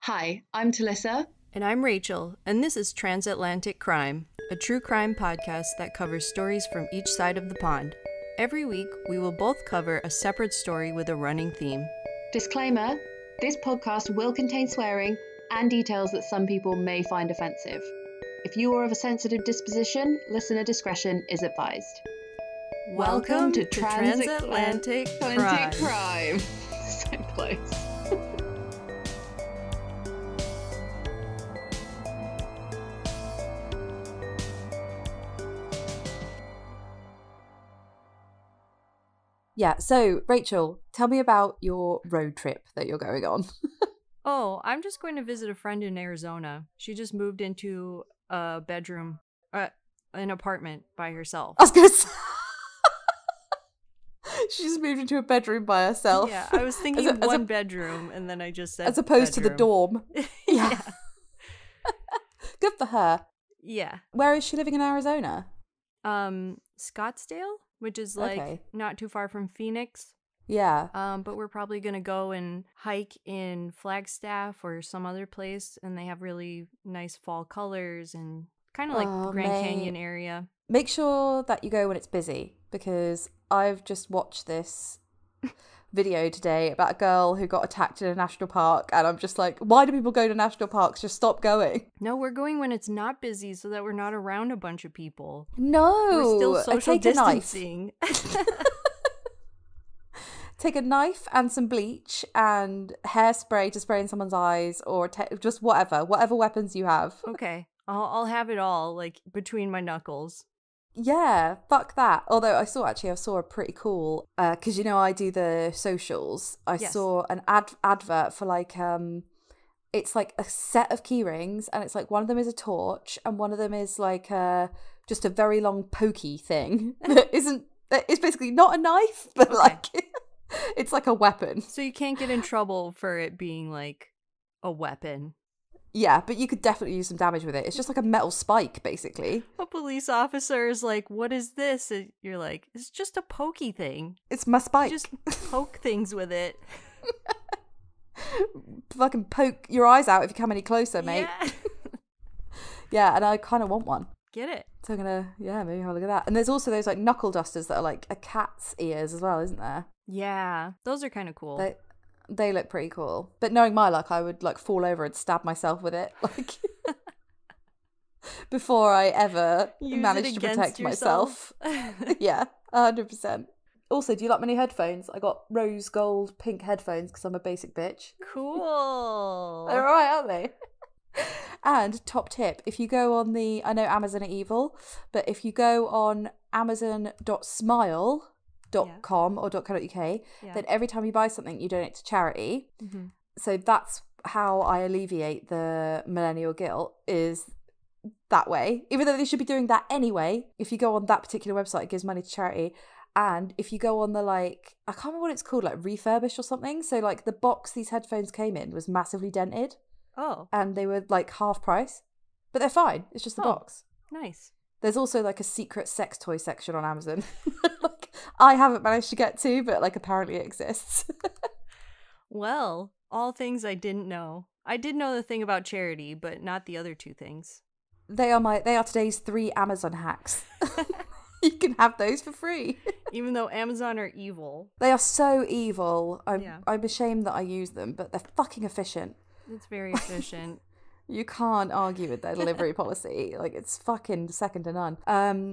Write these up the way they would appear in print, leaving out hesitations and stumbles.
Hi, I'm Talicza. And I'm Rachel, and this is Transatlantic Crime, a true crime podcast that covers stories from each side of the pond. Every week, we will both cover a separate story with a running theme. Disclaimer, this podcast will contain swearing and details that some people may find offensive. If you are of a sensitive disposition, listener discretion is advised. Welcome to Transatlantic Crime. So close. Yeah, so Rachel, tell me about your road trip that you're going on. Oh, I'm just going to visit a friend in Arizona. She just moved into a bedroom, an apartment by herself. I was going to say... She just moved into a bedroom by herself. Yeah, I was thinking one bedroom, and then I just said as opposed bedroom. to the dorm. Yeah. Good for her. Yeah. Where is she living in Arizona? Scottsdale, which is like not too far from Phoenix. Yeah. But we're probably gonna go and hike in Flagstaff or some other place, and they have really nice fall colors and kind of like the Grand Canyon area. Make sure that you go when it's busy, because I've just watched this video today about a girl who got attacked in a national park, and I'm just like, why do people go to national parks? Just stop going. No, we're going when it's not busy so that we're not around a bunch of people. No, we're still social distancing. Take a knife and some bleach and hairspray to spray in someone's eyes, or just whatever weapons you have. Okay, I'll have it all, like between my knuckles. Yeah, fuck that. Although I saw a pretty cool, because I do the socials. I saw an advert for like, it's like a set of key rings, and it's like one of them is a torch and one of them is like just a very long pokey thing that it's basically not a knife, but like it's like a weapon. So you can't get in trouble for it being like a weapon. Yeah, but you could definitely use some damage with it. It's just like a metal spike, basically. A police officer is like, what is this? And you're like, it's just a pokey thing. It's my spike. Just poke things with it. Fucking poke your eyes out if you come any closer, mate. Yeah, yeah, and I kind of want one. Get it. So I'm going to, maybe have a look at that. And there's also those like knuckle dusters that are like a cat's ears as well, isn't there? Yeah, those are kind of cool. They look pretty cool. But knowing my luck, I would like fall over and stab myself with it. Like before I ever managed to protect myself. Yeah, 100%. Also, do you like my new headphones? I got rose gold pink headphones because I'm a basic bitch. Cool. They're alright, aren't they? And top tip, if you go on I know Amazon are evil, but if you go on amazon.smile.com or .co.uk, then every time you buy something you donate to charity. So that's how I alleviate the millennial guilt, is that way, even though they should be doing that anyway. If you go on that particular website, it gives money to charity. And if you go on the I can't remember what it's called, like refurbished or something, so like the box these headphones came in was massively dented. And they were like half price, but they're fine. It's just the box. Nice. There's also like a secret sex toy section on Amazon. Like I haven't managed to get to, but like apparently it exists. Well, all things I didn't know. I did know the thing about charity, but not the other two things. They are today's 3 Amazon hacks. You can have those for free. Even though Amazon are evil. They are so evil. I'm ashamed that I use them, but they're fucking efficient. It's very efficient. You can't argue with their delivery policy. Like, it's fucking second to none.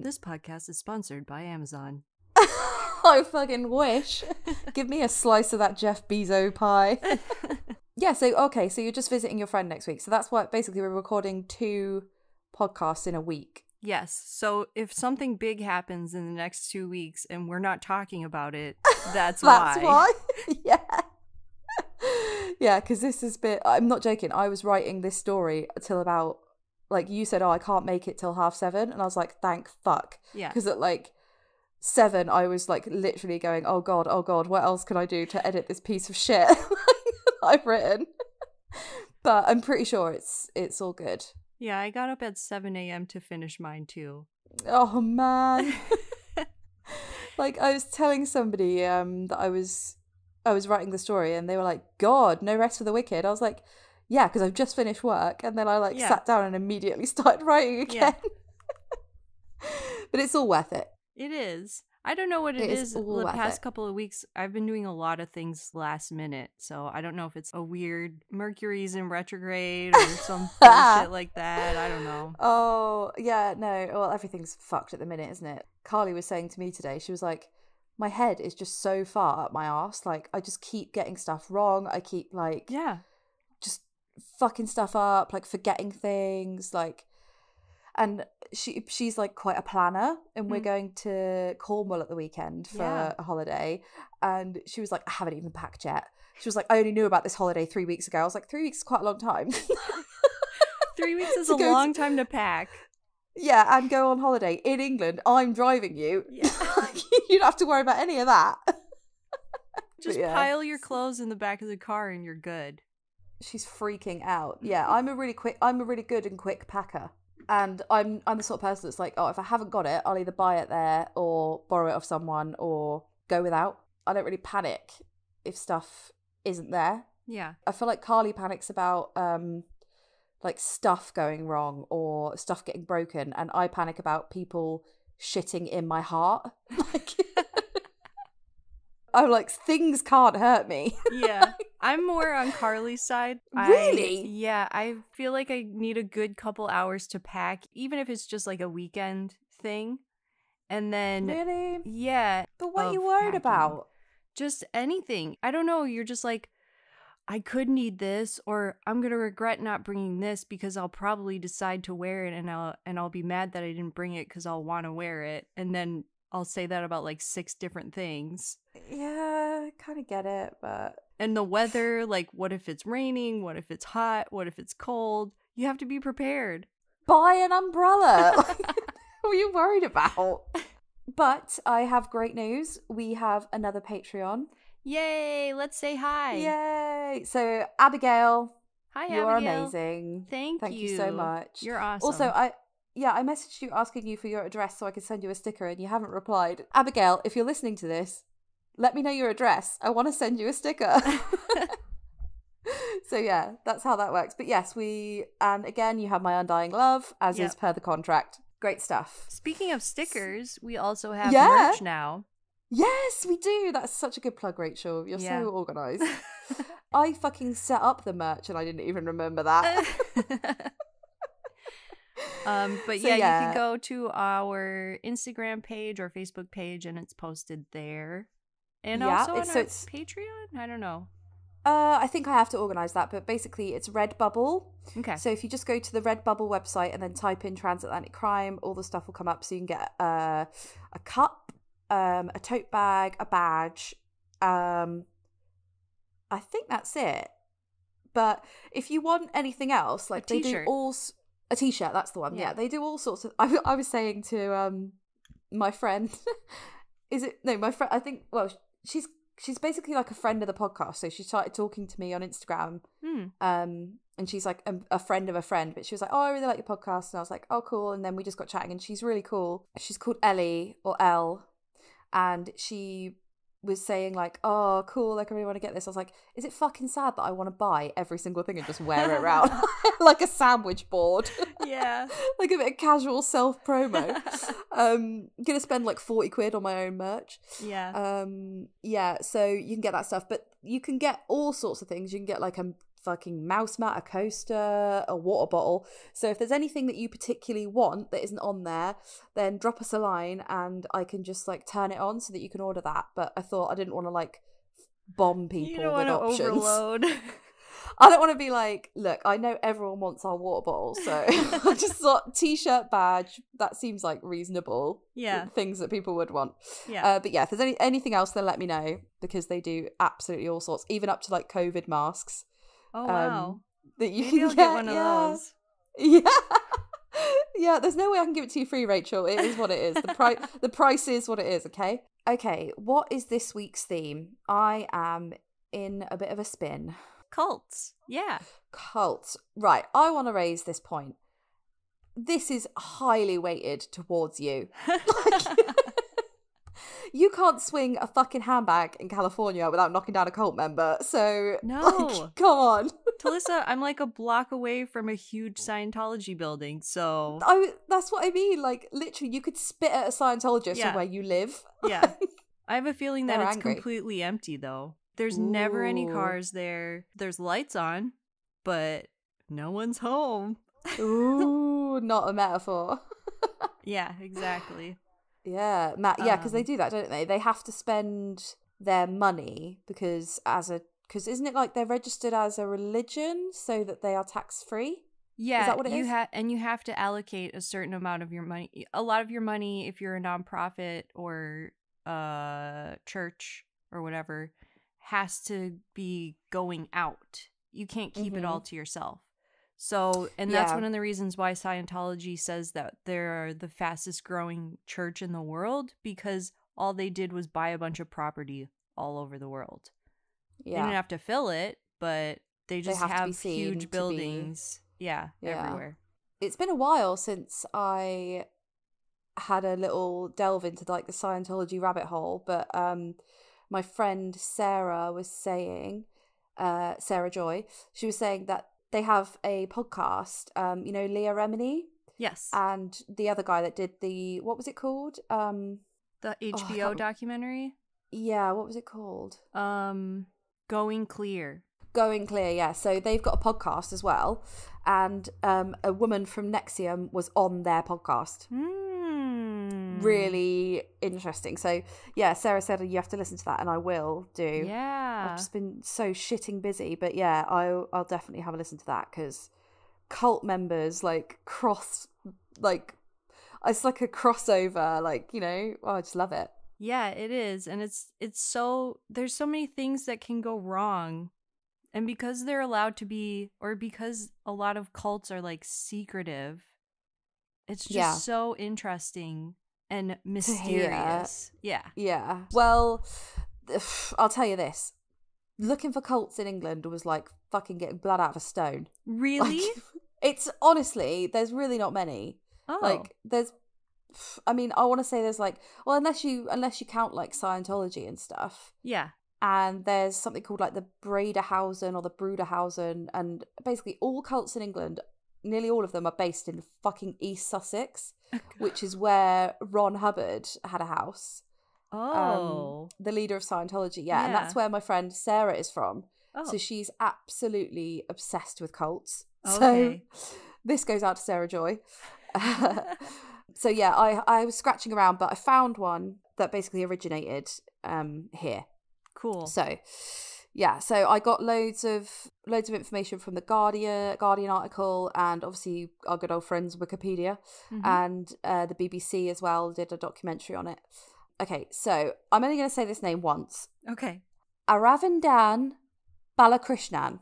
This podcast is sponsored by Amazon. I fucking wish. Give me a slice of that Jeff Bezos pie. Yeah, so you're just visiting your friend next week. So that's what, basically, we're recording 2 podcasts in a week. Yes. So if something big happens in the next 2 weeks and we're not talking about it, that's why. That's why? Yeah. Yeah, because this has been... I'm not joking. I was writing this story till about... Like, you said, I can't make it till 7:30. And I was like, thank fuck. Yeah. Because at 7, I was literally going, oh God, what else can I do to edit this piece of shit I've written? But I'm pretty sure it's all good. Yeah, I got up at 7 a.m. to finish mine too. Oh, man. I was telling somebody that I was writing the story, and they were like, God, no rest for the wicked. I was like, Yeah, because I've just finished work, and then I sat down and immediately started writing again. But it's all worth it. It is. I don't know what it is. The past couple of weeks, I've been doing a lot of things last minute. So I don't know if it's a weird Mercury's in retrograde or some bullshit like that. I don't know. Oh, yeah, no. Well, everything's fucked at the minute, isn't it? Carly was saying to me today, she was like, my head is just so far up my arse. Like, I just keep getting stuff wrong. I keep, like, just fucking stuff up, like, forgetting things, like... And she's like quite a planner, and we're going to Cornwall at the weekend for a holiday. And she was like, I haven't even packed yet. She was like, I only knew about this holiday 3 weeks ago. I was like, 3 weeks is quite a long time. 3 weeks is a long time to pack. Yeah, and go on holiday in England. I'm driving you. Yeah. You don't have to worry about any of that. Just pile your clothes in the back of the car and you're good. She's freaking out. Yeah, I'm a really good and quick packer. And I'm the sort of person that's like, oh, if I haven't got it, I'll either buy it there or borrow it off someone or go without. I don't really panic if stuff isn't there. Yeah. I feel like Carly panics about like stuff going wrong or stuff getting broken, and I panic about people shitting in my heart. Like, I'm like, things can't hurt me. Yeah. I'm more on Carly's side. Really? I feel like I need a good couple hours to pack, even if it's just like a weekend thing. And then... Really? Yeah. But what are you worried about? Just anything. I don't know. You're just like, I could need this, or I'm going to regret not bringing this because I'll probably decide to wear it, and I'll be mad that I didn't bring it because I'll want to wear it. And then I'll say that about like 6 different things. Yeah, I kind of get it, but... And the weather, like, what if it's raining? What if it's hot? What if it's cold? You have to be prepared. Buy an umbrella. What are you worried about? But I have great news. We have another Patreon. Yay! Let's say hi. Yay! So, Abigail. Hi, Abigail. You're Abigail. Amazing. Thank you so much. You're awesome. Also, I messaged you asking you for your address so I could send you a sticker, and you haven't replied. Abigail, if you're listening to this, let me know your address. I want to send you a sticker. So yeah, that's how that works. But yes, and again, you have my undying love, as is per the contract. Great stuff. Speaking of stickers, we also have merch now. Yes, we do. That's such a good plug, Rachel. You're so organised. I fucking set up the merch and I didn't even remember that. But you can go to our Instagram page or Facebook page and it's posted there. And also on our Patreon? I don't know. I think I have to organise that, but basically it's Redbubble. Okay. So if you just go to the Redbubble website and then type in Transatlantic Crime, all the stuff will come up. So you can get a cup, a tote bag, a badge. I think that's it. But if you want anything else, like they do a t-shirt, that's the one. Yeah, they do all sorts of... I was saying to my friend... my friend, I think, well, she's basically like a friend of the podcast, so she started talking to me on Instagram, and she's like a friend of a friend, but she was like, oh, I really like your podcast, and I was like, oh, cool, and then we just got chatting, and she's really cool. She's called Ellie, or Elle, and she was saying like, oh, cool, like I really want to get this. I was like, is it fucking sad that I want to buy every single thing and just wear it around like a sandwich board? Yeah. Like a bit of casual self-promo. Gonna spend like 40 quid on my own merch. Yeah. So you can get that stuff, but you can get all sorts of things. You can get like a fucking mouse mat, a coaster, a water bottle. So if there's anything that you particularly want that isn't on there, then drop us a line and I can just like turn it on so that you can order that. But I thought I didn't want to like bomb people with options. Overload. I don't want to be like, look, I know everyone wants our water bottle, so I just thought t-shirt, badge, that seems like reasonable things that people would want. Yeah. But yeah, if there's anything else, then let me know, because they do absolutely all sorts, even up to like COVID masks. Oh, wow. That you Maybe can I'll get one of those. Yeah. Yeah, there's no way I can give it to you free, Rachel. It is what it is. The price is what it is, okay? Okay, what is this week's theme? I am in a bit of a spin. Cults. Yeah. Cults. Right, I want to raise this point. This is highly weighted towards you. You can't swing a fucking handbag in California without knocking down a cult member. So, no. like, come on. Talicza, I'm like a block away from a huge Scientology building, so... That's what I mean. Like, literally, you could spit at a Scientologist from where you live. Yeah. I have a feeling that it's angry. completely empty, though. There's never any cars there. There's lights on, but no one's home. Ooh, not a metaphor. Yeah, exactly. Yeah, because they do that, don't they? They have to spend their money because isn't it like they're registered as a religion so that they are tax-free? Yeah, is that what it is? And you have to allocate a certain amount of your money. A lot of your money, if you're a nonprofit or church or whatever, has to be going out. You can't keep it all to yourself. So, and that's one of the reasons why Scientology says that they're the fastest growing church in the world, because all they did was buy a bunch of property all over the world. Yeah. They didn't have to fill it, but they just have huge buildings. Everywhere. It's been a while since I had a little delve into like the Scientology rabbit hole, but my friend Sarah was saying, Sarah Joy, she was saying that they have a podcast, you know, Leah Remini? Yes. And the other guy that did what was it called? The HBO documentary? Yeah, what was it called? Going Clear. Going Clear, yeah. So they've got a podcast as well. And a woman from Nexium was on their podcast. Really interesting. So, yeah, Sarah said you have to listen to that, and I will do. Yeah. I've just been so shitting busy. But, yeah, I'll definitely have a listen to that, because cult members, like, it's like a crossover, like, you know, I just love it. Yeah, it is. And it's so, there's so many things that can go wrong. And because they're allowed to be, or because a lot of cults are like secretive, it's just so interesting and mysterious. Yeah. Well, I'll tell you this. Looking for cults in England was like fucking getting blood out of a stone. Really? Like, it's honestly, there's really not many. Oh. Like, I want to say there's like, well, unless you count like Scientology and stuff. Yeah. And there's something called like the Brederhausen or the Bruderhausen, and basically all cults in England, nearly all of them are based in fucking East Sussex, which is where Ron Hubbard had a house. Oh. The leader of Scientology, yeah. And that's where my friend Sarah is from. Oh. So she's absolutely obsessed with cults. Okay. So this goes out to Sarah Joy. So yeah, I was scratching around, but I found one that basically originated here. Cool. So, yeah. So I got loads of information from the Guardian article, and obviously our good old friends Wikipedia, and the BBC as well did a documentary on it. Okay, so I'm only going to say this name once. Okay. Aravindan Balakrishnan.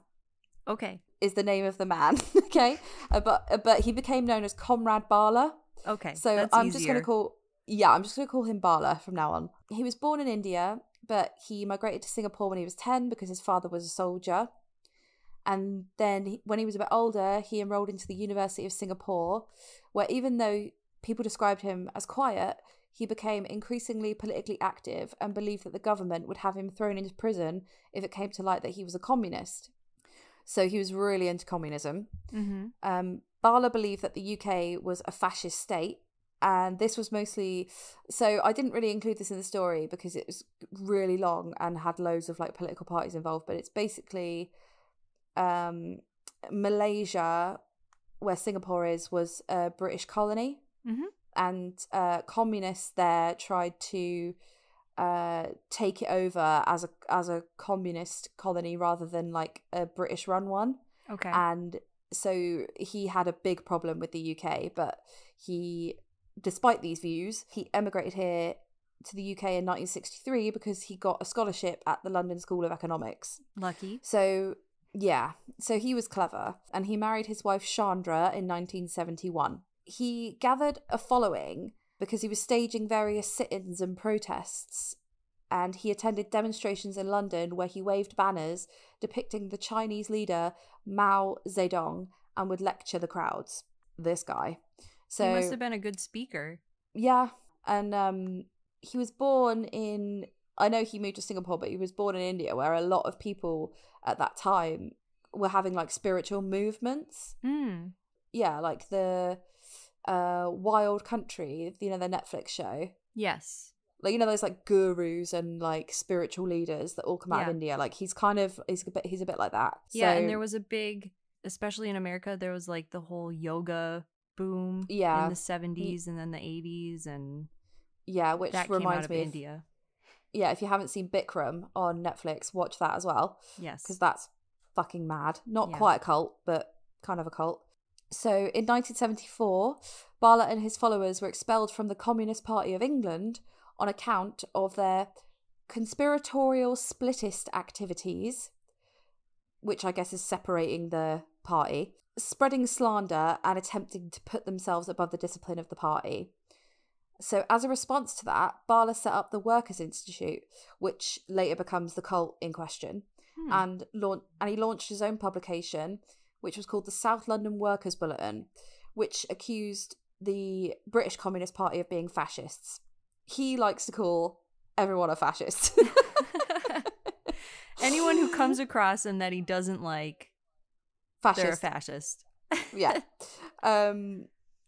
Okay. Is the name of the man. Okay, but he became known as Comrade Bala. Okay. So that's I'm easier. just going to call him Bala from now on. He was born in India, but he migrated to Singapore when he was 10 because his father was a soldier. And then when he was a bit older, he enrolled into the University of Singapore, where even though people described him as quiet, he became increasingly politically active and believed that the government would have him thrown into prison if it came to light that he was a communist. So he was really into communism. Bala believed that the UK was a fascist state. And this was mostly, so I didn't really include this in the story because it was really long and had loads of like political parties involved. But it's basically Malaysia, where Singapore is, was a British colony. And communists there tried to take it over as a communist colony rather than like a British run one. Okay. And so he had a big problem with the UK, but despite these views, he emigrated here to the UK in 1963 because he got a scholarship at the London School of Economics. Lucky. So, yeah. So he was clever. And he married his wife Chandra in 1971. He gathered a following because he was staging various sit-ins and protests. And he attended demonstrations in London where he waved banners depicting the Chinese leader Mao Zedong and would lecture the crowds. This guy. So, he must have been a good speaker. Yeah. And he was born in, I know he moved to Singapore, but he was born in India, where a lot of people at that time were having like spiritual movements. Yeah, like the Wild Country, you know, the Netflix show. Yes. Like, you know, those like gurus and like spiritual leaders that all come out of India. Like he's a bit like that. Yeah, and there was a big, especially in America, there was like the whole yoga boom in the 70s and then the 80s, and which that reminds me of India. Yeah, if you haven't seen Bikram on Netflix, watch that as well. Yes. Because that's fucking mad. Not quite a cult, but kind of a cult. So in 1974, Bala and his followers were expelled from the Communist Party of England on account of their conspiratorial splittist activities, which I guess is separating the party, spreading slander and attempting to put themselves above the discipline of the party. So as a response to that, Bala set up the Workers' Institute, which later becomes the cult in question, and he launched his own publication, which was called the South London Workers' Bulletin, which accused the British Communist Party of being fascists. He likes to call everyone a fascist. Anyone who comes across him that he doesn't like, they're a fascist. Yeah.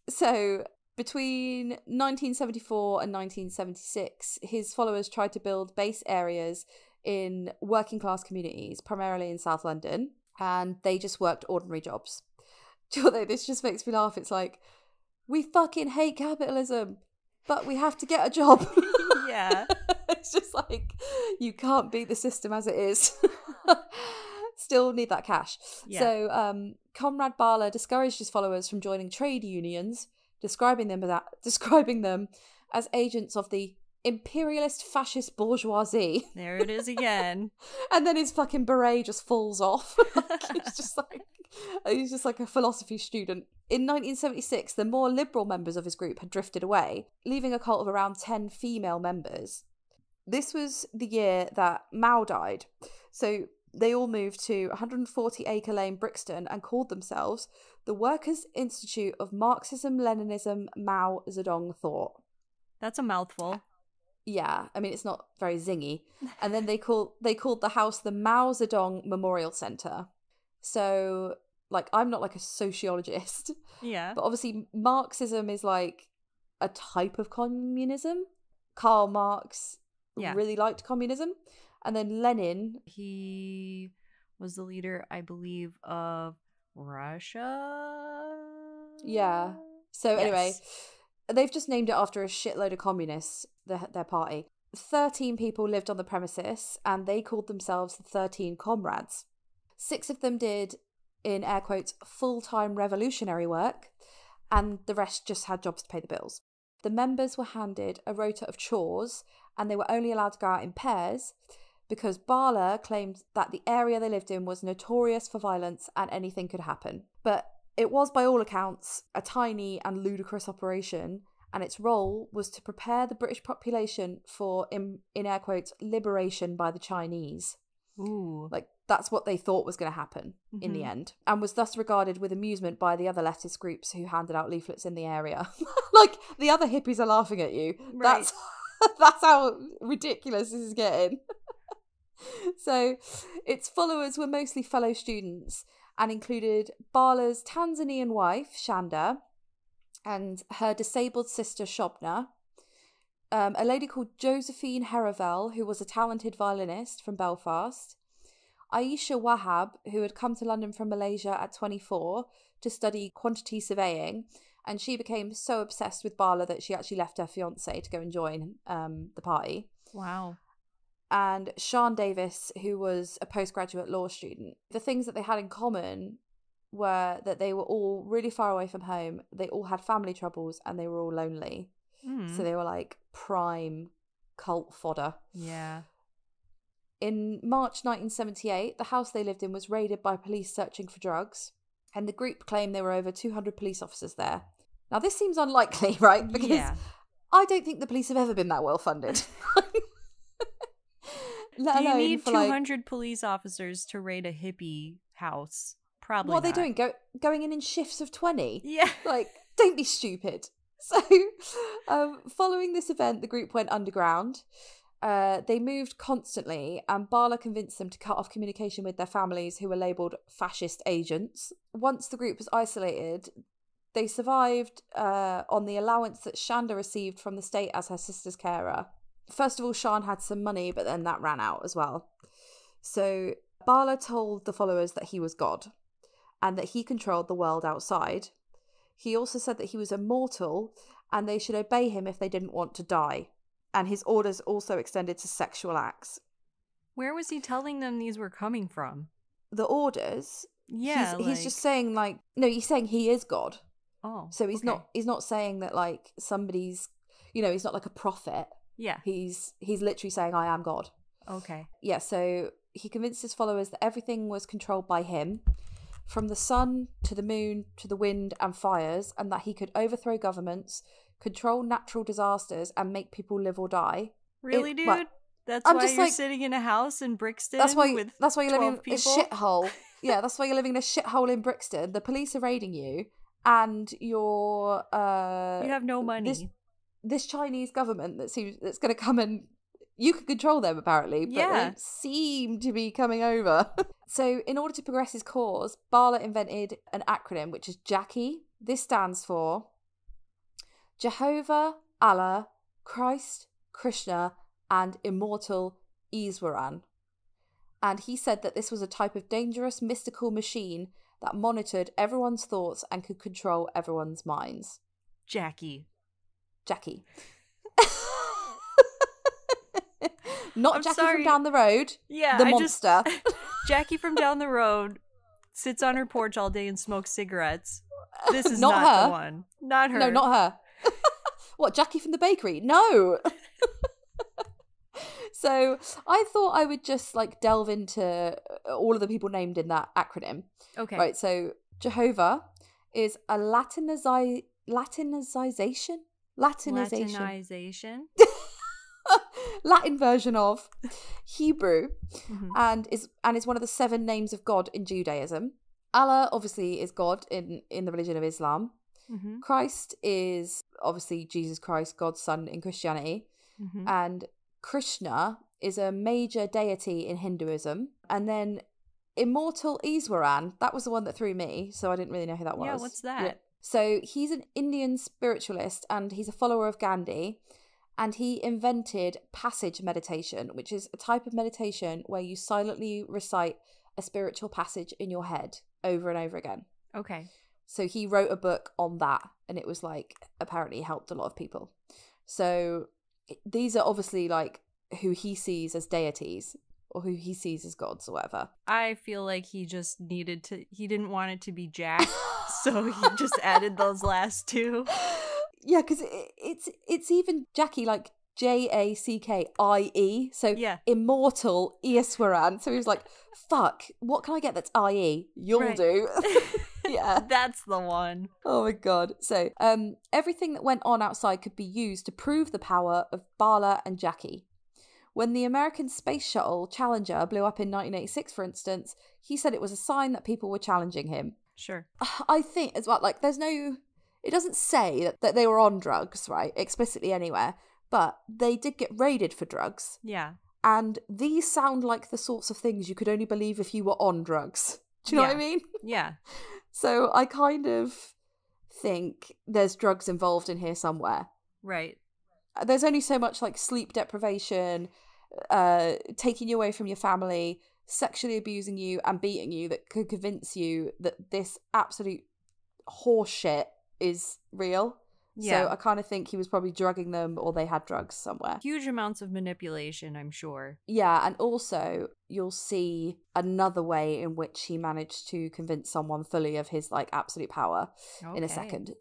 So between 1974 and 1976, his followers tried to build base areas in working class communities, primarily in South London, and they just worked ordinary jobs. Although this just makes me laugh. It's like, we fucking hate capitalism, but we have to get a job. Yeah. It's just like, you can't beat the system as it is. Still need that cash. Yeah. So Comrade Bala discouraged his followers from joining trade unions, describing them as agents of the imperialist fascist bourgeoisie. There it is again. And then his fucking beret just falls off. He's just like a philosophy student. In 1976, the more liberal members of his group had drifted away, leaving a cult of around 10 female members. This was the year that Mao died. So they all moved to 140 Acre Lane, Brixton, and called themselves the Workers' Institute of Marxism, Leninism, Mao Zedong Thought. That's a mouthful. Yeah, I mean, it's not very zingy. And then they called the house the Mao Zedong Memorial Centre. So, like, I'm not like a sociologist. Yeah. But obviously Marxism is like a type of communism. Karl Marx really liked communism. And then Lenin. He was the leader, I believe, of Russia. Yeah. So anyway, they've just named it after a shitload of communists, their party. 13 people lived on the premises, and they called themselves the 13 Comrades. 6 of them did, in air quotes, full-time revolutionary work, and the rest just had jobs to pay the bills. The members were handed a rota of chores, and they were only allowed to go out in pairs, because Bala claimed that the area they lived in was notorious for violence and anything could happen. But it was, by all accounts, a tiny and ludicrous operation, and its role was to prepare the British population for, in air quotes, liberation by the Chinese. Ooh. Like, that's what they thought was going to happen in the end, and was thus regarded with amusement by the other leftist groups who handed out leaflets in the area. Like, the other hippies are laughing at you. Right. That's how ridiculous this is getting. So its followers were mostly fellow students and included Bala's Tanzanian wife, Shanda, and her disabled sister, Shobna, a lady called Josephine Heravel, who was a talented violinist from Belfast, Aisha Wahab, who had come to London from Malaysia at 24 to study quantity surveying, and she became so obsessed with Bala that she actually left her fiancé to go and join the party. Wow. And Sian Davies, who was a postgraduate law student. The things that they had in common were that they were all really far away from home, they all had family troubles, and they were all lonely. So they were like prime cult fodder. Yeah. In March 1978, the house they lived in was raided by police searching for drugs, and the group claimed there were over 200 police officers there. Now, this seems unlikely, right? Because I don't think the police have ever been that well funded. Do you need 200 police officers to raid a hippie house? Probably What are not. they doing? Going in shifts of 20? Yeah. Like, don't be stupid. So, following this event, the group went underground. They moved constantly, and Bala convinced them to cut off communication with their families, who were labelled fascist agents. Once the group was isolated, they survived on the allowance that Shanda received from the state as her sister's carer. First of all, Shan had some money, but then that ran out as well. So Bala told the followers that he was God and that he controlled the world outside. He also said that he was immortal and they should obey him if they didn't want to die. And his orders also extended to sexual acts. Where was he telling them these were coming from? The orders? Yeah, he's just saying no, he's saying he is God. Oh, so he's not saying that like somebody's, he's not like a prophet. Yeah, he's literally saying I am God. Okay. Yeah, so he convinced his followers that everything was controlled by him, from the sun to the moon to the wind and fires, and that he could overthrow governments, control natural disasters, and make people live or die. Really, dude? That's why you're sitting in a house in Brixton. That's why you're living in a shithole. Yeah, that's why you're living in a shithole in Brixton. The police are raiding you, and you're you have no money. This Chinese government that's going to come and you can control them apparently, but they seem to be coming over. So in order to progress his cause, Bala invented an acronym which is JACKY. This stands for Jehovah, Allah, Christ, Krishna, and Immortal Iswaran. And he said that this was a type of dangerous mystical machine that monitored everyone's thoughts and could control everyone's minds. Jackie. Not Jackie from down the road. Yeah, the monster. Jackie from down the road sits on her porch all day and smokes cigarettes. This is not her. The one. Not her. No, not her. What, Jackie from the bakery? No. So I thought I would just delve into all of the people named in that acronym. Okay. Right, so Jehovah is a Latinization? Latin version of Hebrew, and is one of the 7 names of God in Judaism. Allah obviously is God in the religion of Islam. Christ is obviously Jesus Christ, God's son in Christianity. And Krishna is a major deity in Hinduism. And then Immortal Iswaran, that was the one that threw me, so I didn't really know who that was. Yeah, what's that? Yeah. So he's an Indian spiritualist and he's a follower of Gandhi. And he invented passage meditation, which is a type of meditation where you silently recite a spiritual passage in your head over and over again. Okay. So he wrote a book on that, and it was apparently helped a lot of people. So these are obviously who he sees as deities or who he sees as gods or whatever. I feel like he just he didn't want it to be Jack, so he just added those last 2. Yeah, because it's even Jackie, Jackie, so yeah. Immortal Iswaran. So he was like, fuck, what can I get that's IE? You'll do. Yeah. That's the one. Oh my god. So everything that went on outside could be used to prove the power of Bala and Jackie. When the American space shuttle Challenger blew up in 1986, for instance, he said it was a sign that people were challenging him. Sure. I think as well, there's no... It doesn't say that they were on drugs, right, explicitly anywhere, but they did get raided for drugs. Yeah. And these sound like the sorts of things you could only believe if you were on drugs. Do you know what I mean? Yeah. So I kind of think there's drugs involved in here somewhere. Right. There's only so much sleep deprivation, taking you away from your family, sexually abusing you and beating you that could convince you that this absolute horseshit is real. Yeah. So I kind of think he was probably drugging them, or they had drugs somewhere. Huge amounts of manipulation, I'm sure. Yeah, and also you'll see another way in which he managed to convince someone fully of his absolute power in a second.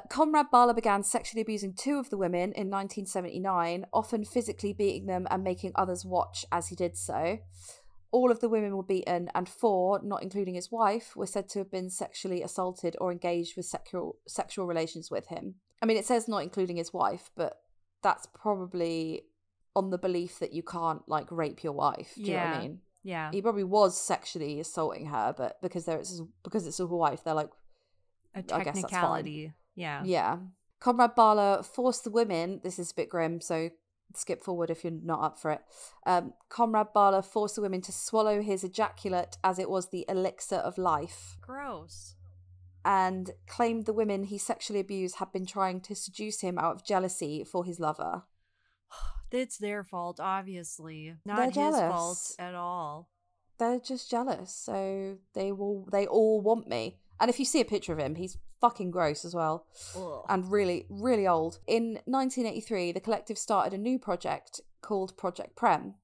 Comrade Bala began sexually abusing 2 of the women in 1979, often physically beating them and making others watch as he did so. All of the women were beaten, and 4, not including his wife, were said to have been sexually assaulted or engaged with sexual relations with him. I mean, it says not including his wife, but that's probably on the belief that you can't rape your wife. Do you know what I mean? Yeah. He probably was sexually assaulting her, but because it's a wife, they're a technicality. I guess that's fine. Yeah. Yeah. Comrade Barlow forced the women, this is a bit grim, so skip forward if you're not up for it. Comrade Bala forced the women to swallow his ejaculate as it was the elixir of life. Gross. And claimed the women he sexually abused had been trying to seduce him out of jealousy for his lover. It's their fault, obviously. Not They're his jealous. fault at all. They're just jealous, so they all want me. And if you see a picture of him, he's fucking gross as well. Ugh. And really, really old. In 1983, the collective started a new project called Project Prem.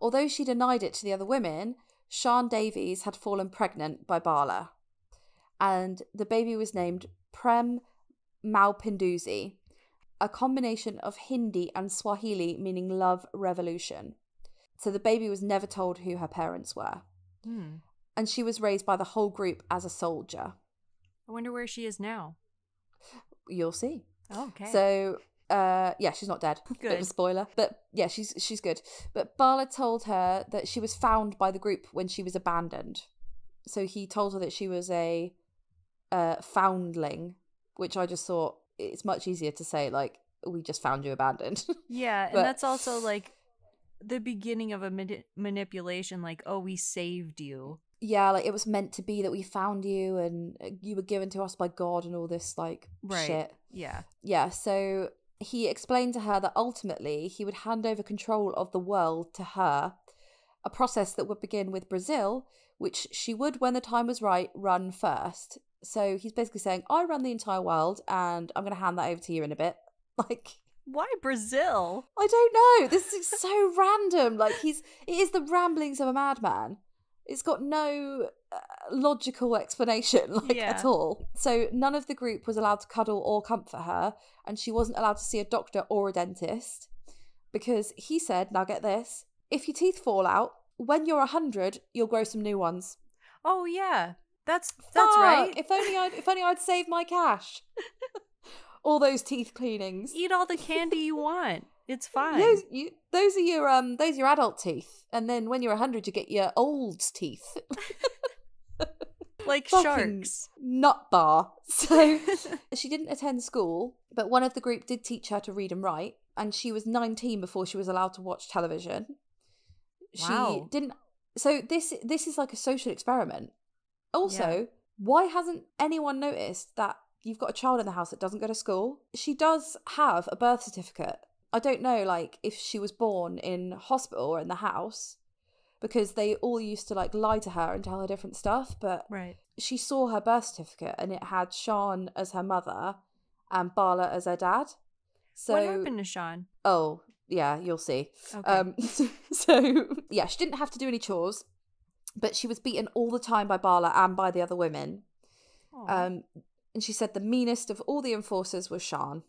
Although she denied it to the other women, Sian Davies had fallen pregnant by Bala. And the baby was named Prem Maupinduzi, a combination of Hindi and Swahili meaning love revolution. So the baby was never told who her parents were. And she was raised by the whole group as a soldier. I wonder where she is now. You'll see. Okay. So, yeah, she's not dead. Good. Bit of a spoiler. But yeah, she's good. But Bala told her that she was found by the group when she was abandoned. So he told her that she was a foundling, which I just thought it's much easier to say, like, we just found you abandoned. Yeah, But- and that's also like the beginning of a manipulation, like, oh, we saved you. Yeah, like it was meant to be that we found you and you were given to us by God and all this like shit. Yeah. Yeah, so he explained to her that ultimately he would hand over control of the world to her, a process that would begin with Brazil, which she would, when the time was right, run first. So he's basically saying, I run the entire world and I'm going to hand that over to you in a bit. Like, Why Brazil? I don't know. This is so random. Like, it is the ramblings of a madman. It's got no logical explanation, at all. So none of the group was allowed to cuddle or comfort her, and she wasn't allowed to see a doctor or a dentist, because he said, now get this, if your teeth fall out, when you're 100, you'll grow some new ones. Oh yeah, that's Fuck! right. If only I'd saved my cash. All those teeth cleanings. Eat all the candy you want. It's fine. Those are your adult teeth, and then when you're 100, you get your old teeth. Like Fucking sharks. Nut bar. So she didn't attend school, but one of the group did teach her to read and write, and she was 19 before she was allowed to watch television. Wow. She didn't. So this is like a social experiment. Also, why hasn't anyone noticed that you've got a child in the house that doesn't go to school? She does have a birth certificate. I don't know, like, if she was born in hospital or in the house, because they all used to, like, lie to her and tell her different stuff, but she saw her birth certificate and it had Sian as her mother and Bala as her dad. So what happened to Sian? Oh, yeah, you'll see. Okay. So, yeah, she didn't have to do any chores, but she was beaten all the time by Bala and by the other women. And she said the meanest of all the enforcers was Sian.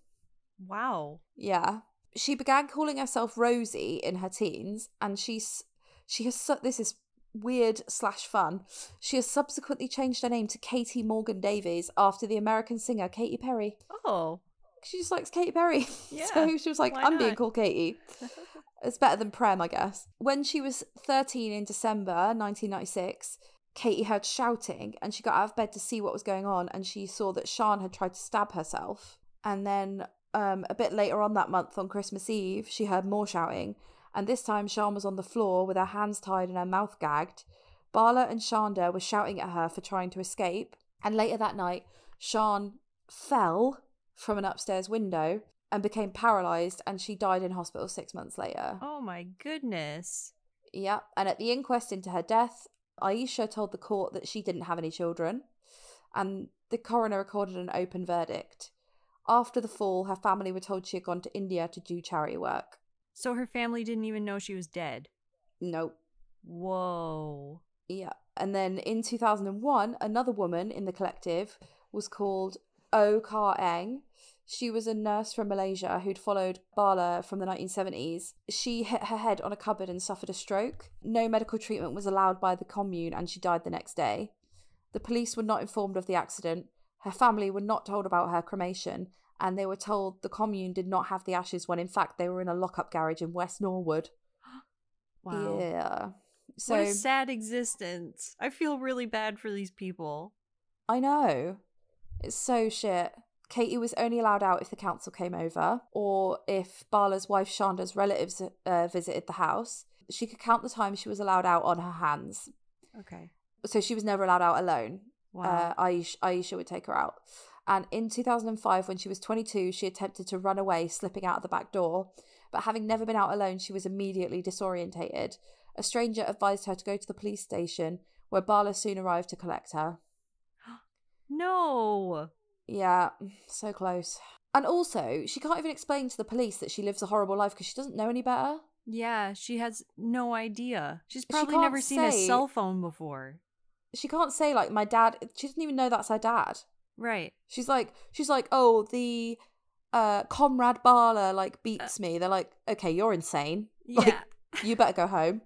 Wow. Yeah. She began calling herself Rosie in her teens, and she has this is weird / fun. She has subsequently changed her name to Katie Morgan Davies after the American singer Katy Perry. Oh. She just likes Katy Perry. Yeah. So she was like, I'm being not? called Katie. It's better than Prem, I guess. When she was 13 in December 1996, Katie heard shouting and she got out of bed to see what was going on, and she saw that Sian had tried to stab herself. And then a bit later on that month, on Christmas Eve, she heard more shouting, and this time Sian was on the floor with her hands tied and her mouth gagged. Bala and Shanda were shouting at her for trying to escape, and later that night, Sian fell from an upstairs window and became paralysed, and she died in hospital 6 months later. Oh my goodness. Yeah, and at the inquest into her death, Aisha told the court that she didn't have any children, and the coroner recorded an open verdict. After the fall, her family were told she had gone to India to do charity work. So her family didn't even know she was dead? Nope. Whoa. Yeah. And then in 2001, another woman in the collective was called O Kar Eng. She was a nurse from Malaysia who'd followed Bala from the 1970s. She hit her head on a cupboard and suffered a stroke. No medical treatment was allowed by the commune, and she died the next day. The police were not informed of the accident. Her family were not told about her cremation, and they were told the commune did not have the ashes when in fact they were in a lockup garage in West Norwood. Wow. Yeah. So, what a sad existence. I feel really bad for these people. I know. It's so shit. Katie was only allowed out if the council came over or if Bala's wife Shanda's relatives visited the house. She could count the time she was allowed out on her hands. Okay. So she was never allowed out alone. Wow. Aisha would take her out. And in 2005, when she was 22, she attempted to run away, slipping out of the back door. But having never been out alone, she was immediately disorientated. A stranger advised her to go to the police station, where Bala soon arrived to collect her. No! Yeah, so close. And also, she can't even explain to the police that she lives a horrible life because she doesn't know any better. Yeah, she has no idea. She's probably never seen a cell phone before. She can't say, like, my dad... She doesn't even know that's her dad. Right. She's like, oh, the Comrade Bala, like, beats me. They're like, okay, you're insane. Yeah. Like, you better go home.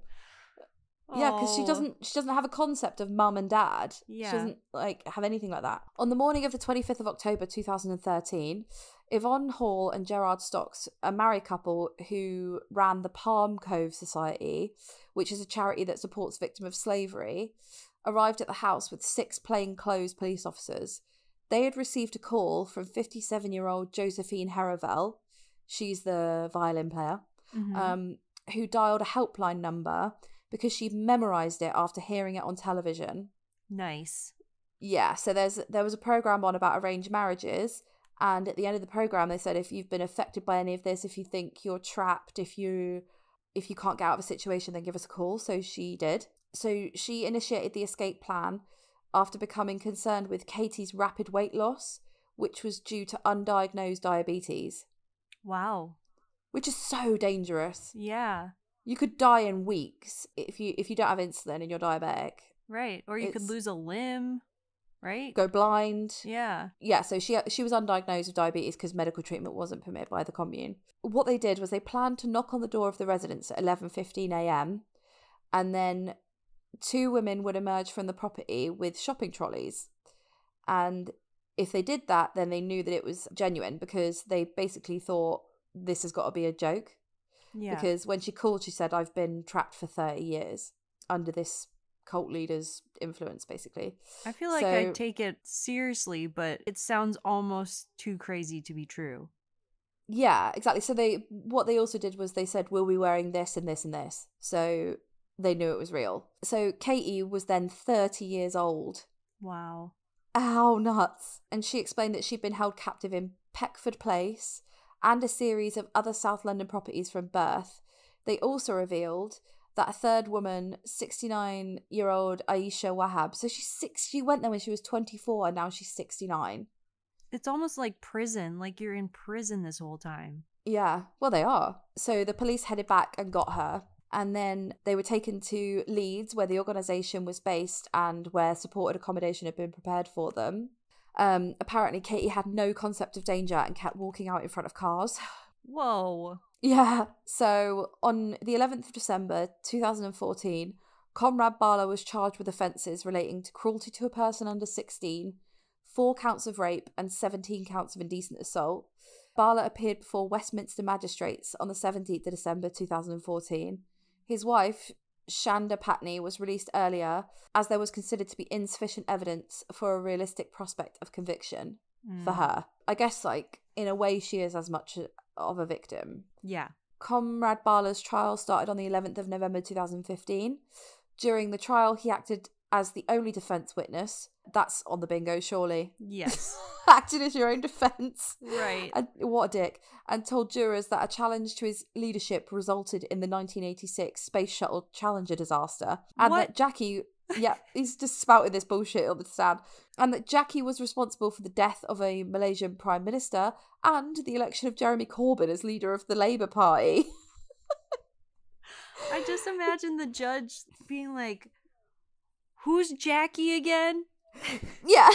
Yeah, because she Oh. doesn't have a concept of mum and dad. Yeah. She doesn't, like, have anything like that. On the morning of the 25th of October 2013, Yvonne Hall and Gerard Stocks, a married couple who ran the Palm Cove Society, which is a charity that supports victims of slavery, arrived at the house with 6 plainclothes police officers. They had received a call from 57-year-old Josephine Heravel, she's the violin player, who dialed a helpline number because she'd memorised it after hearing it on television. Nice. Yeah, so there was a programme on about arranged marriages, and at the end of the programme they said if you've been affected by any of this, if you think you're trapped, if you can't get out of a situation, then give us a call. So she did. So she initiated the escape plan after becoming concerned with Katie's rapid weight loss, which was due to undiagnosed diabetes. Wow. Which is so dangerous. Yeah. You could die in weeks if you don't have insulin and you're diabetic. Right. Or you could lose a limb, right? Go blind. Yeah. Yeah, so she was undiagnosed with diabetes because medical treatment wasn't permitted by the commune. What they did was they planned to knock on the door of the residence at 11:15 a.m. and then 2 women would emerge from the property with shopping trolleys. And if they did that, then they knew that it was genuine because they basically thought this has got to be a joke. Yeah. Because when she called, she said, I've been trapped for 30 years under this cult leader's influence, basically. I feel like I take it seriously, but it sounds almost too crazy to be true. Yeah, exactly. So what they also did was they said, we'll be wearing this and this and this. So they knew it was real. So Katie was then 30 years old. Wow. Ow, nuts. And she explained that she'd been held captive in Peckford Place and a series of other South London properties from birth. They also revealed that a third woman, 69-year-old Aisha Wahab, so she went there when she was 24 and now she's 69. It's almost like prison, like you're in prison this whole time. Yeah, well, they are. So the police headed back and got her. And then they were taken to Leeds, where the organisation was based and where supported accommodation had been prepared for them. Apparently, Katie had no concept of danger and kept walking out in front of cars. Whoa. Yeah. So on the 11th of December 2014, Conrad Barlow was charged with offences relating to cruelty to a person under 16, 4 counts of rape and 17 counts of indecent assault. Bala appeared before Westminster magistrates on the 17th of December 2014. His wife, Shanda Patney, was released earlier as there was considered to be insufficient evidence for a realistic prospect of conviction for her. I guess, like, in a way she is as much of a victim. Yeah. Comrade Barlow's trial started on the 11th of November 2015. During the trial, he acted as the only defence witness. That's on the bingo, surely. Yes. Acted as your own defence. Right. And, what a dick. And told jurors that a challenge to his leadership resulted in the 1986 Space Shuttle Challenger disaster. And that Jackie... Yeah, he's just spouting this bullshit on the stand. And that Jackie was responsible for the death of a Malaysian Prime Minister and the election of Jeremy Corbyn as leader of the Labour Party. I just imagine the judge being like, who's Jackie again? Yeah.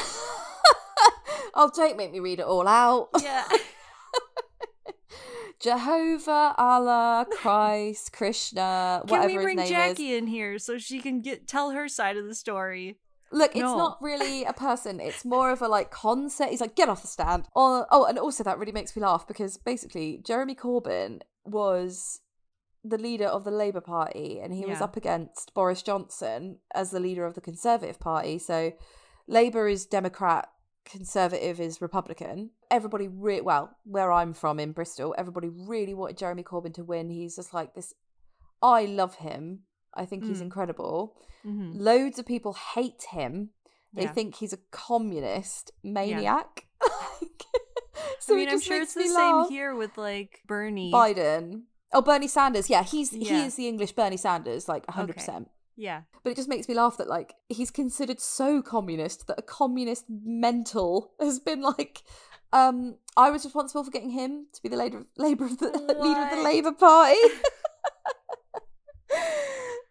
Oh, don't make me read it all out. Yeah. Jehovah, Allah, Christ, Krishna, whatever his name is. Can we bring Jackie in here so she can tell her side of the story? Look, it's not really a person. It's more of a, like, concept. He's like, get off the stand. Oh, and also that really makes me laugh because basically Jeremy Corbyn was the leader of the Labour Party and he was up against Boris Johnson as the leader of the Conservative Party. So Labour is Democrat, Conservative is Republican. Everybody, where I'm from in Bristol, everybody really wanted Jeremy Corbyn to win. He's just like this. I love him. I think he's incredible. Mm-hmm. Loads of people hate him. They think he's a communist maniac. So I'm sure it's the same here with like Bernie. Biden. Oh, Bernie Sanders. Yeah, he is the English Bernie Sanders, like 100%. Okay. Yeah. But it just makes me laugh that like he's considered so communist that a communist mental has been like, I was responsible for getting him to be the leader of the Labour Party.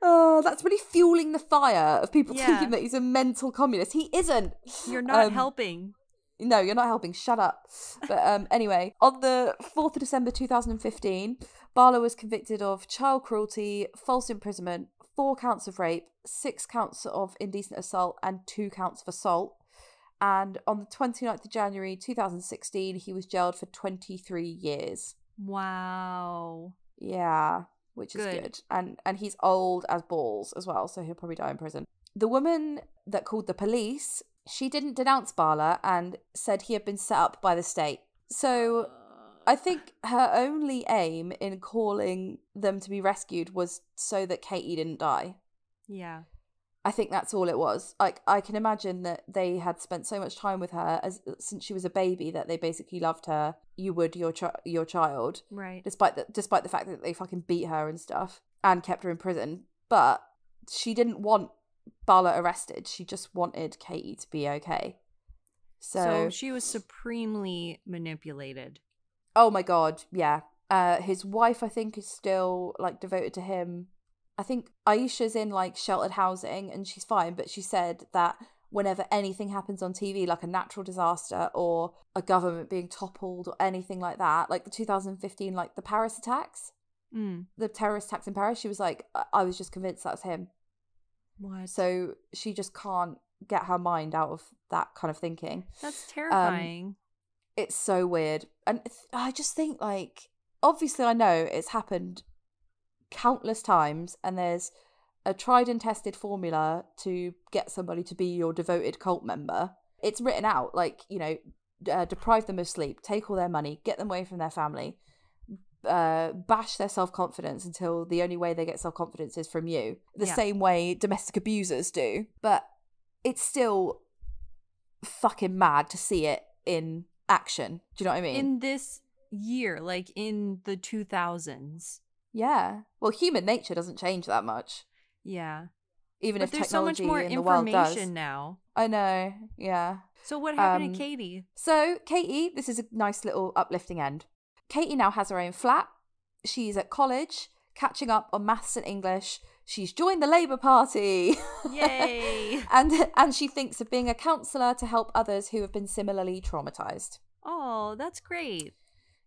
Oh, that's really fueling the fire of people thinking that he's a mental communist. He isn't. You're not helping. No, you're not helping. Shut up. But anyway, on the 4th of December 2015, Bala was convicted of child cruelty, false imprisonment, 4 counts of rape, 6 counts of indecent assault, and 2 counts of assault. And on the 29th of January 2016, he was jailed for 23 years. Wow. Yeah, which is good. And he's old as balls as well, so he'll probably die in prison. The woman that called the police, she didn't denounce Bala and said he had been set up by the state. So I think her only aim in calling them to be rescued was so that Katie didn't die. Yeah. I think that's all it was. Like, I can imagine that they had spent so much time with her since she was a baby that they basically loved her. You would your child, right? Despite the fact that they fucking beat her and stuff and kept her in prison. But she didn't want Bala arrested. She just wanted Katie to be okay. So she was supremely manipulated. Oh my god, yeah. His wife, I think, is still like devoted to him. I think Aisha's in like sheltered housing and she's fine, but she said that whenever anything happens on TV, like a natural disaster or a government being toppled or anything like that, like the 2015, like the Paris attacks, the terrorist attacks in Paris, she was like, I was just convinced that's him. What? So she just can't get her mind out of that kind of thinking. That's terrifying. It's so weird. And I just think, like, obviously I know it's happened countless times and there's a tried and tested formula to get somebody to be your devoted cult member. It's written out, like, you know, deprive them of sleep, take all their money, get them away from their family, bash their self-confidence until the only way they get self-confidence is from you. The same way domestic abusers do. But it's still fucking mad to see it in action. Do you know what I mean? In this year, like in the 2000s. Yeah. Well, human nature doesn't change that much. Yeah. Even if there's technology so much more in the world does. information now. I know. Yeah. So what happened to Katie? So Katie, this is a nice little uplifting end. Katie now has her own flat. She's at college, catching up on maths and English. She's joined the Labour Party. Yay! and she thinks of being a counsellor to help others who have been similarly traumatised. Oh, that's great.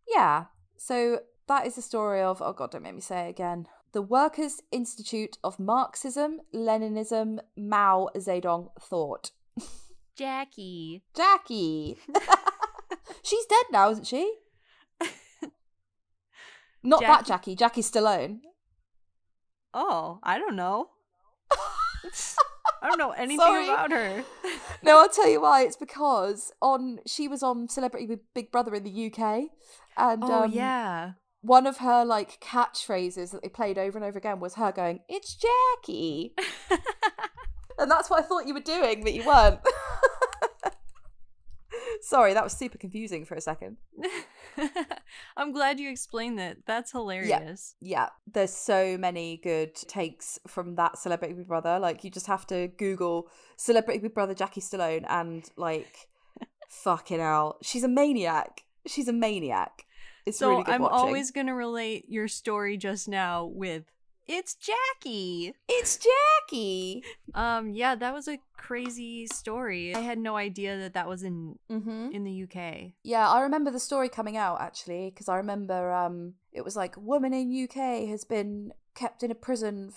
Yeah. So that is the story of, oh God, don't make me say it again, the Workers' Institute of Marxism, Leninism, Mao Zedong Thought. Jackie. She's dead now, isn't she? Not that Jackie. Jackie Stallone. Oh, I don't know. I don't know anything about her. No, I'll tell you why. It's because she was on Celebrity Big Brother in the UK. And yeah. One of her like catchphrases that they played over and over again was her going, "It's Jackie." And that's what I thought you were doing, but you weren't. Sorry, that was super confusing for a second. I'm glad you explained that. That's hilarious. Yeah. There's so many good takes from that Celebrity Big Brother. Like, you just have to Google Celebrity Big Brother Jackie Stallone and, like, fucking hell. She's a maniac. It's really good I'm watching. always going to relate your story just now with, it's Jackie. Yeah, that was a crazy story. I had no idea that was in the UK. Yeah, I remember the story coming out, actually, because I remember it was like, woman in UK has been kept in a prison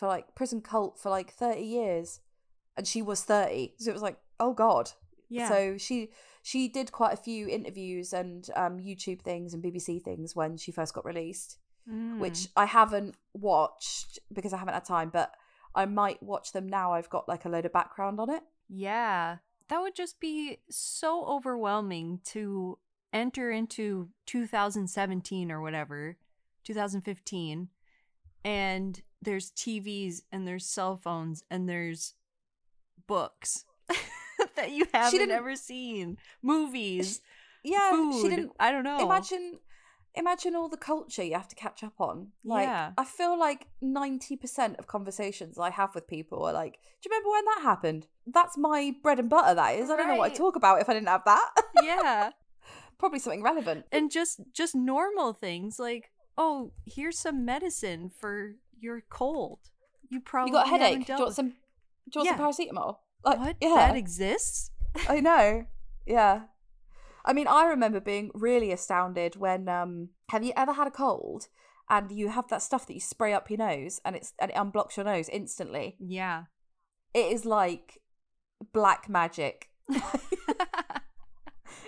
cult for like 30 years. And she was 30. So it was like, oh God. Yeah. So she did quite a few interviews and YouTube things and BBC things when she first got released. Which I haven't watched because I haven't had time, but I might watch them now. I've got like a load of background on it. Yeah. that would just be so overwhelming to enter into 2017 or whatever, 2015, and there's TVs and there's cell phones and there's books that you haven't ever seen, movies, food. She didn't. I don't know. Imagine all the culture you have to catch up on. Like, I feel like 90% of conversations I have with people are like, do you remember when that happened? That's my bread and butter, that is. I don't know what I'd talk about if I didn't have that. Yeah. Probably something relevant. And just normal things like, oh, here's some medicine for your cold. You got a headache. Do you want some paracetamol? Like, what? Yeah. That exists? I know. Yeah. I mean, I remember being really astounded when, have you ever had a cold and you have that stuff that you spray up your nose and it unblocks your nose instantly? Yeah. It is like black magic.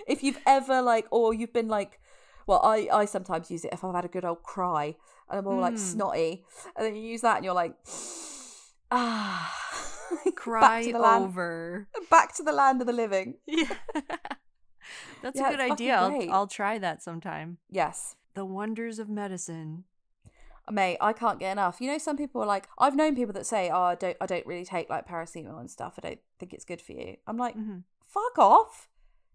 If you've ever or you've been well, I sometimes use it if I've had a good old cry and I'm all snotty, and then you use that and you're like, cry over. Back to the land of the living. Yeah. That's a good idea. I'll try that sometime. Yes. The wonders of medicine. Mate, I can't get enough. You know, some people are like, I've known people that say, oh, I don't really take paracetamol and stuff. I don't think it's good for you. I'm like, fuck off.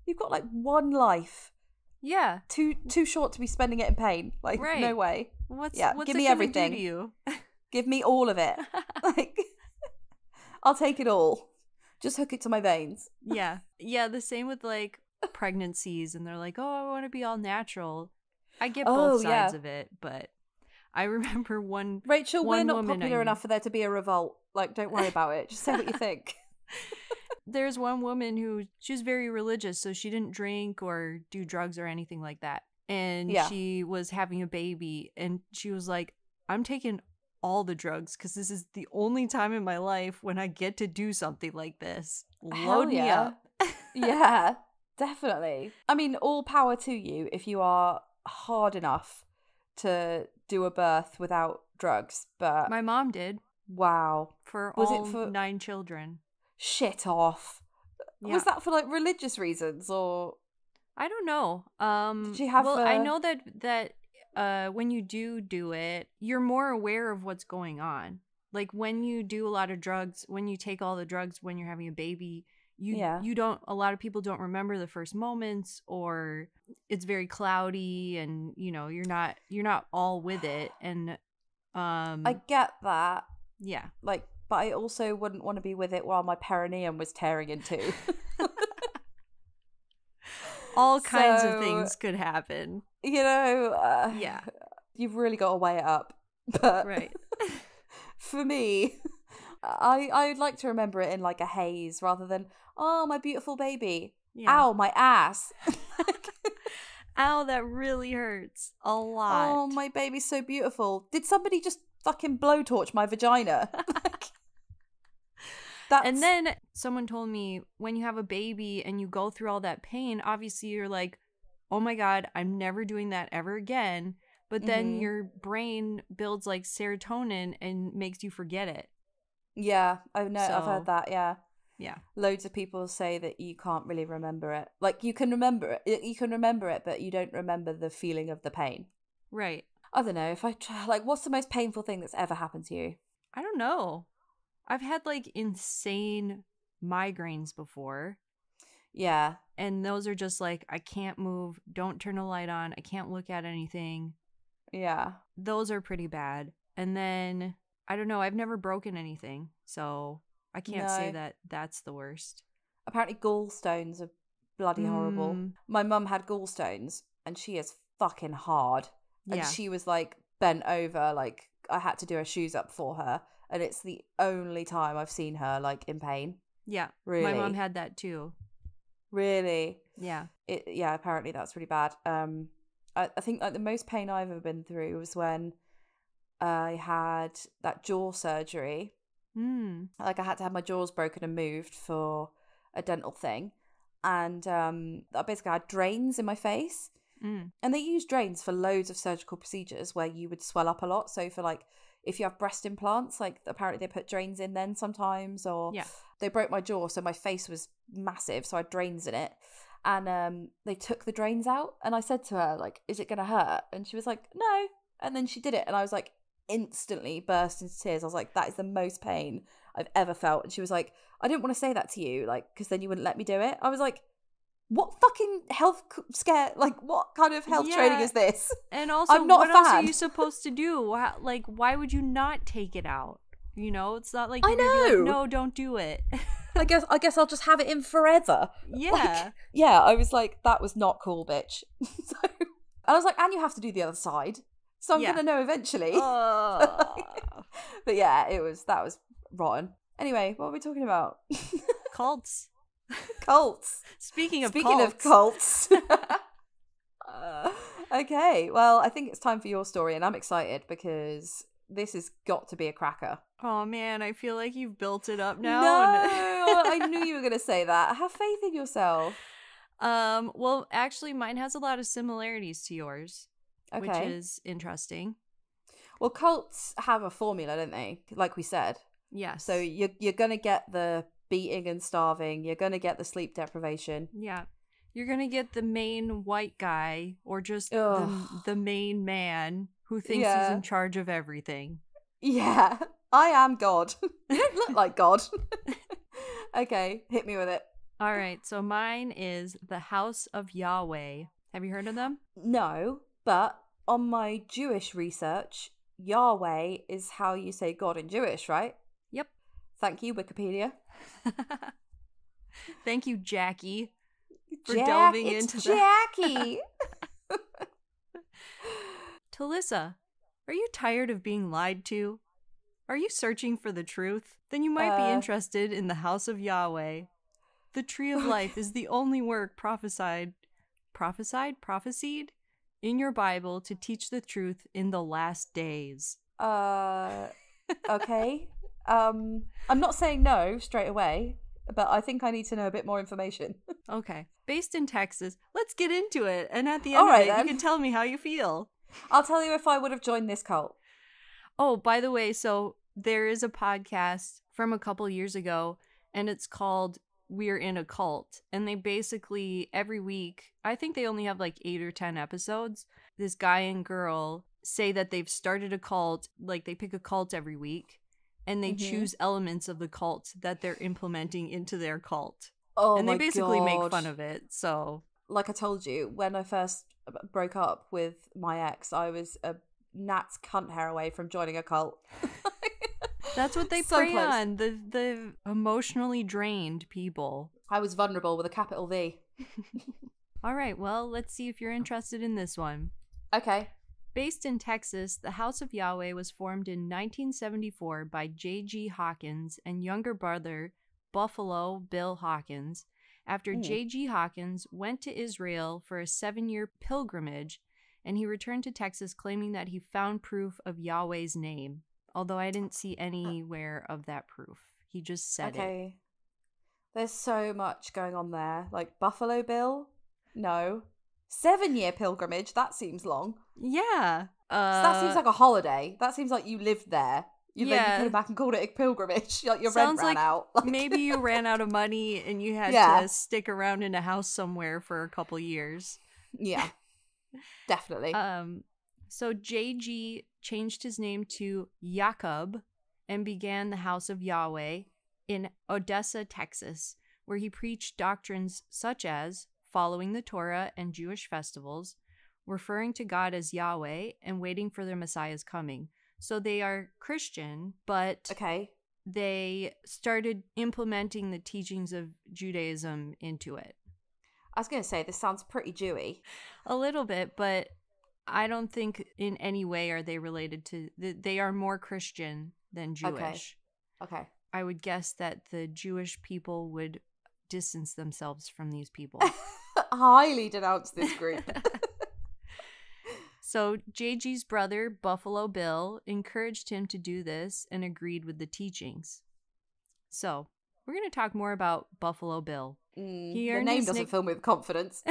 You've got one life. Yeah. Too short to be spending it in pain. Right. No way. What's give me everything. Do to you? Give me all of it. I'll take it all. Just hook it to my veins. Yeah. Yeah, the same with pregnancies, and they're like, oh, I want to be all natural. I get both sides of it, but I remember Rachel, we're not popular enough for there to be a revolt. Don't worry about it. Just say what you think. There's one woman who, she's very religious, so she didn't drink or do drugs or anything like that. And she was having a baby, and she was like, I'm taking all the drugs because this is the only time in my life when I get to do something like this. Load me up. Yeah, definitely. I mean, all power to you if you are hard enough to do a birth without drugs. But my mom did. Wow. For 9 children. Shit off. Yeah. Was that for religious reasons or? I don't know. Did she have? I know that when you do it, you're more aware of what's going on. When you do a lot of drugs, when you take all the drugs when you're having a baby, you don't. A lot of people don't remember the first moments, or it's very cloudy, and you're not all with it. And I get that. Yeah. But I also wouldn't want to be with it while my perineum was tearing in two. All kinds of things could happen. Yeah. You've really got to weigh it up. But right. For me, I'd like to remember it in a haze rather than, oh, my beautiful baby. Yeah. Ow, my ass. Ow, that really hurts a lot. Oh, my baby's so beautiful. Did somebody just fucking blowtorch my vagina? And then someone told me, when you have a baby and you go through all that pain, obviously you're like, oh my God, I'm never doing that ever again. But then your brain builds serotonin and makes you forget it. Yeah, I've heard that, yeah. Yeah. Loads of people say that you can't really remember it. You can remember it, but you don't remember the feeling of the pain. Right. I don't know, if I try, what's the most painful thing that's ever happened to you? I don't know. I've had insane migraines before. Yeah. And those are just I can't move, don't turn a light on, I can't look at anything. Yeah. Those are pretty bad. And then, I don't know, I've never broken anything, so I can't say that that's the worst. Apparently gallstones are bloody horrible. My mum had gallstones, and she is fucking hard. And she was bent over, I had to do her shoes up for her. And it's the only time I've seen her in pain. Yeah. Really. My mom had that too. Really? Yeah. Apparently that's really bad. I think the most pain I've ever been through was when I had that jaw surgery. I had to have my jaws broken and moved for a dental thing. And I basically had drains in my face. And they use drains for loads of surgical procedures where you would swell up a lot. So for if you have breast implants, like apparently they put drains in then sometimes, or they broke my jaw, so my face was massive, so I had drains in it. And they took the drains out, and I said to her, like, is it going to hurt? And she was like, no. And then she did it, and I was like, instantly burst into tears. I was like, that is the most pain I've ever felt. And she was like, I didn't want to say that to you, like, because then you wouldn't let me do it. I was like, what fucking health scare, like, what kind of health training is this? And also, I'm not what a fan. else are you supposed to do? Like, why would you not take it out? You know, it's not like I know. Like, no, don't do it. I guess I'll just have it in forever. Yeah. Like, I was like, that was not cool, bitch. So, and I was like, and you have to do the other side. So I'm gonna know eventually. But yeah, that was rotten. Anyway, what are we talking about? Cults. Speaking of cults. Okay, well, I think it's time for your story, and I'm excited because this has got to be a cracker. Oh man, I feel like you've built it up now. No, I knew you were going to say that. Have faith in yourself. Well, actually, mine has a lot of similarities to yours, which is interesting. Well, cults have a formula, don't they? Like we said. Yeah. So you're going to get the beating and starving. You're going to get the sleep deprivation. Yeah. You're going to get the main white guy, or just the main man who thinks he's in charge of everything. Yeah. I am God. You don't look like God. Okay, hit me with it. All right, so mine is the House of Yahweh. Have you heard of them? No, but on my Jewish research, Yahweh is how you say God in Jewish, right? Yep. Thank you, Wikipedia. Thank you, Jackie, for delving into Jackie. Talicza, are you tired of being lied to? Are you searching for the truth? Then you might be interested in the House of Yahweh. The Tree of Life is the only work prophesied in your Bible to teach the truth in the last days. Okay. I'm not saying no straight away, but I think I need to know a bit more information. Okay. Based in Texas, let's get into it. And at the end of it, you can tell me how you feel. I'll tell you if I would have joined this cult. Oh, by the way, so there is a podcast from a couple years ago, and it's called We're in a Cult. And they basically, every week, I think they only have like 8 or 10 episodes, this guy and girl say that they've started a cult, like they pick a cult every week, and they choose elements of the cult that they're implementing into their cult. Oh, and they basically make fun of it. So, like I told you, when I first broke up with my ex, I was a gnat's cunt hair away from joining a cult. That's what they prey on, the emotionally drained people. I was vulnerable with a capital V. All right, well, let's see if you're interested in this one. Okay. Based in Texas, the House of Yahweh was formed in 1974 by J.G. Hawkins and younger brother Buffalo Bill Hawkins after J.G. Hawkins went to Israel for a 7-year pilgrimage, and he returned to Texas claiming that he found proof of Yahweh's name, although I didn't see anywhere of that proof. He just said it. There's so much going on there. Like Buffalo Bill? No. 7-year pilgrimage? That seems long. Yeah. So that seems like a holiday. That seems like you lived there. Then you came back and called it a pilgrimage. Like your rent ran out. Like... Maybe you ran out of money and you had to stick around in a house somewhere for a couple years. Yeah. Definitely. So JG changed his name to Jacob and began the House of Yahweh in Odessa, Texas, where he preached doctrines such as following the Torah and Jewish festivals, referring to God as Yahweh, and waiting for their Messiah's coming. So they are Christian, but they started implementing the teachings of Judaism into it. I was going to say, this sounds pretty Jewy. A little bit, but I don't think in any way are they related to... They are more Christian than Jewish. Okay. I would guess that the Jewish people would distance themselves from these people. Highly denounce this group. So JG's brother, Buffalo Bill, encouraged him to do this and agreed with the teachings. So we're going to talk more about Buffalo Bill. The name doesn't fill me with confidence.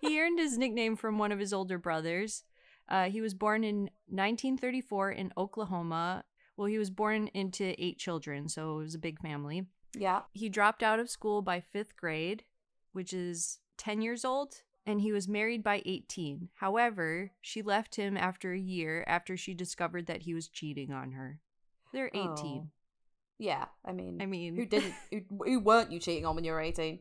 He earned his nickname from one of his older brothers. He was born in 1934 in Oklahoma. Well, he was born into 8 children, so it was a big family. Yeah. He dropped out of school by 5th grade, which is 10 years old, and he was married by 18. However, she left him after a year after she discovered that he was cheating on her. They're 18. Oh. Yeah, I mean, who who weren't you cheating on when you were 18?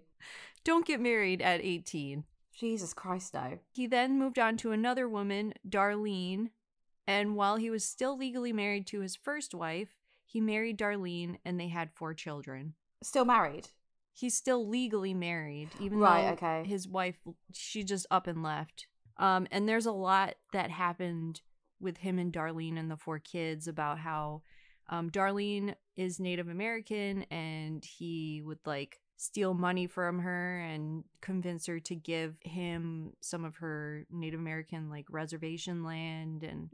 Don't get married at 18. Jesus Christ, no. He then moved on to another woman, Darlene, and while he was still legally married to his first wife, he married Darlene and they had 4 children. Still married? He's still legally married, even though his wife, she just up and left. And there's a lot that happened with him and Darlene and the 4 kids about how Darlene is Native American and he would like steal money from her and convince her to give him some of her Native American like reservation land and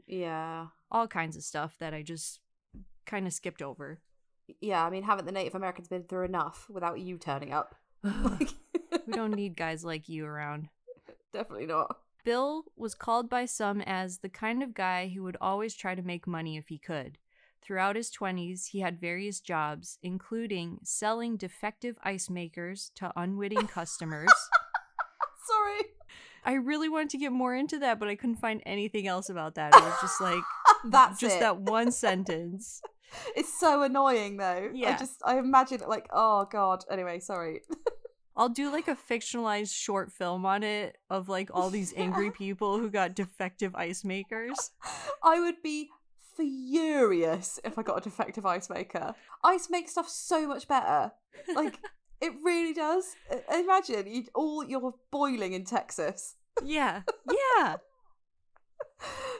all kinds of stuff that I just kind of skipped over. Yeah, I mean, haven't the Native Americans been through enough without you turning up? We don't need guys like you around. Definitely not. Bill was called by some as the kind of guy who would always try to make money if he could. Throughout his 20s, he had various jobs, including selling defective ice makers to unwitting customers. Sorry. I really wanted to get more into that, but I couldn't find anything else about that. It was just like, that one sentence. It's so annoying, though. Yeah. I imagine it like, oh, God. Anyway, sorry. I'll do like a fictionalized short film on it of like all these angry people who got defective ice makers. I would be furious if I got a defective ice maker. Ice makes stuff so much better. Like, it really does. Imagine you're boiling in Texas. Yeah.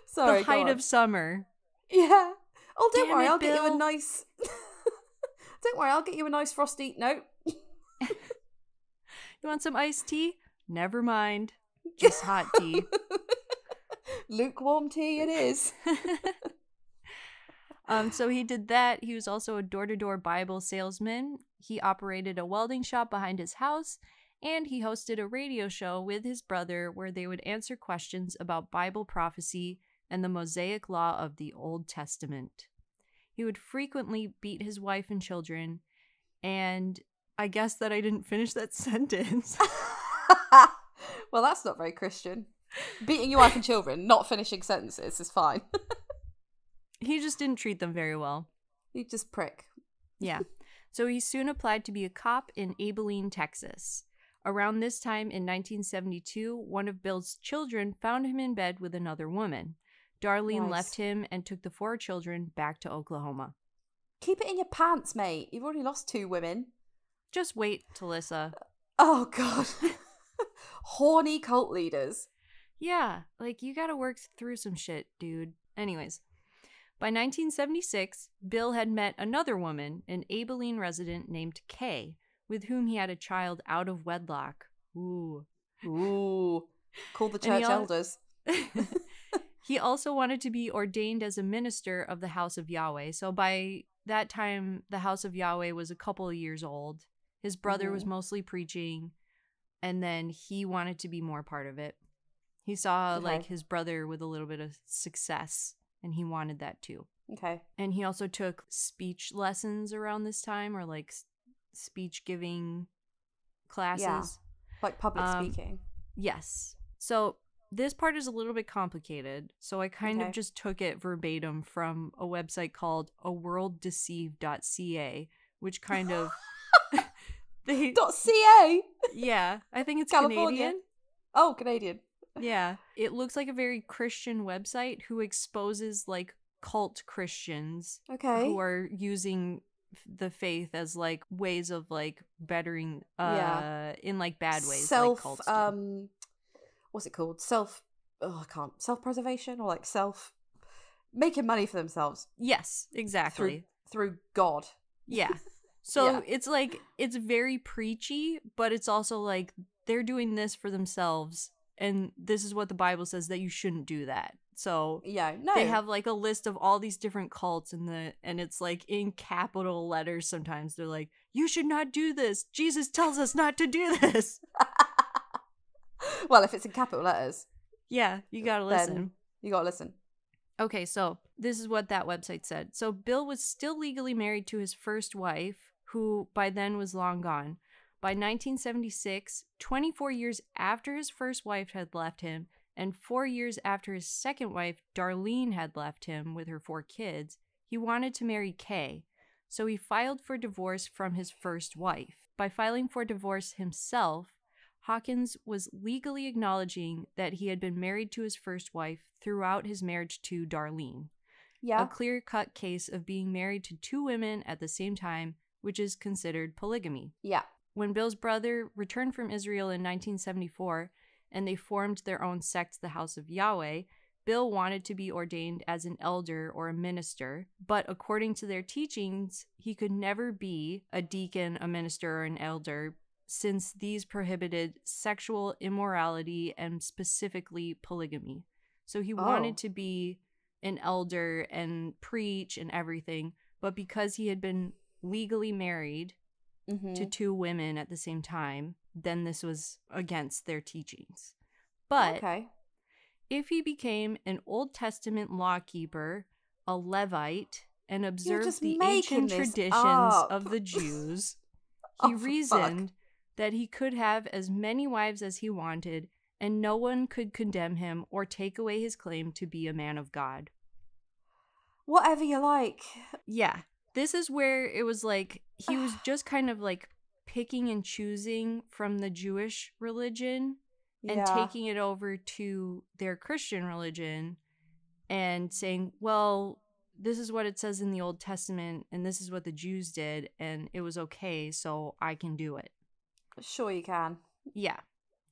Sorry, the height of summer. Yeah. Oh, don't worry, Bill. I'll get you a nice... Don't worry, I'll get you a nice frosty... No. You want some iced tea? Never mind. Just hot tea. Lukewarm tea it is. So he did that. He was also a door-to-door Bible salesman. He operated a welding shop behind his house, and he hosted a radio show with his brother where they would answer questions about Bible prophecy and the Mosaic law of the Old Testament. He would frequently beat his wife and children, and I guess that I didn't finish that sentence. Well, that's not very Christian. Beating your wife and children, not finishing sentences is fine. He just didn't treat them very well. You just prick. Yeah. So he soon applied to be a cop in Abilene, Texas. Around this time in 1972, one of Bill's children found him in bed with another woman. Darlene left him and took the 4 children back to Oklahoma. Keep it in your pants, mate. You've already lost 2 women. Just wait, Talicza. Oh, God. Horny cult leaders. Yeah, like, you gotta work through some shit, dude. Anyways, by 1976, Bill had met another woman, an Abilene resident named Kay, with whom he had a child out of wedlock. Ooh. Call the church elders. He also wanted to be ordained as a minister of the House of Yahweh. So by that time, the House of Yahweh was a couple of years old. His brother was mostly preaching, and then he wanted to be more part of it. He saw like his brother with a little bit of success, and he wanted that too. Okay. And he also took speech lessons around this time, or like speech giving classes. Yeah. Like public speaking. Yes. So this part is a little bit complicated, so I kind of just took it verbatim from a website called aworlddeceived.ca, which kind of... .ca? Yeah, I think it's California. Canadian. Oh, Canadian. Yeah. It looks like a very Christian website who exposes, like, cult Christians who are using the faith as, like, ways of, like, bettering in, like, bad ways. Like cults do. What's it called? Self-preservation, or like making money for themselves. Yes, exactly. Through God. Yeah. So it's like, it's very preachy, but it's also like they're doing this for themselves, and this is what the Bible says that you shouldn't do that. So they have like a list of all these different cults, and it's like in capital letters sometimes. They're like, you should not do this. Jesus tells us not to do this. Well, if it's in capital letters. Yeah, you gotta listen. You gotta listen. Okay, so this is what that website said. So Bill was still legally married to his first wife, who by then was long gone. By 1976, 24 years after his first wife had left him, and 4 years after his second wife, Darlene, had left him with her 4 kids, he wanted to marry Kay. So he filed for divorce from his first wife. By filing for divorce himself, Hawkins was legally acknowledging that he had been married to his first wife throughout his marriage to Darlene. Yeah. A clear-cut case of being married to 2 women at the same time, which is considered polygamy. Yeah. When Bill's brother returned from Israel in 1974 and they formed their own sect, the House of Yahweh, Bill wanted to be ordained as an elder or a minister, but according to their teachings, he could never be a deacon, a minister, or an elder, since these prohibited sexual immorality and specifically polygamy. So he wanted to be an elder and preach and everything, but because he had been legally married to 2 women at the same time, then this was against their teachings. But if he became an Old Testament lawkeeper, a Levite, and observed the ancient traditions of the Jews, he reasoned that he could have as many wives as he wanted, and no one could condemn him or take away his claim to be a man of God. Whatever you like. Yeah. This is where it was like, he was just kind of like picking and choosing from the Jewish religion and taking it over to their Christian religion and saying, well, this is what it says in the Old Testament and this is what the Jews did and it was okay, so I can do it. Sure you can. Yeah.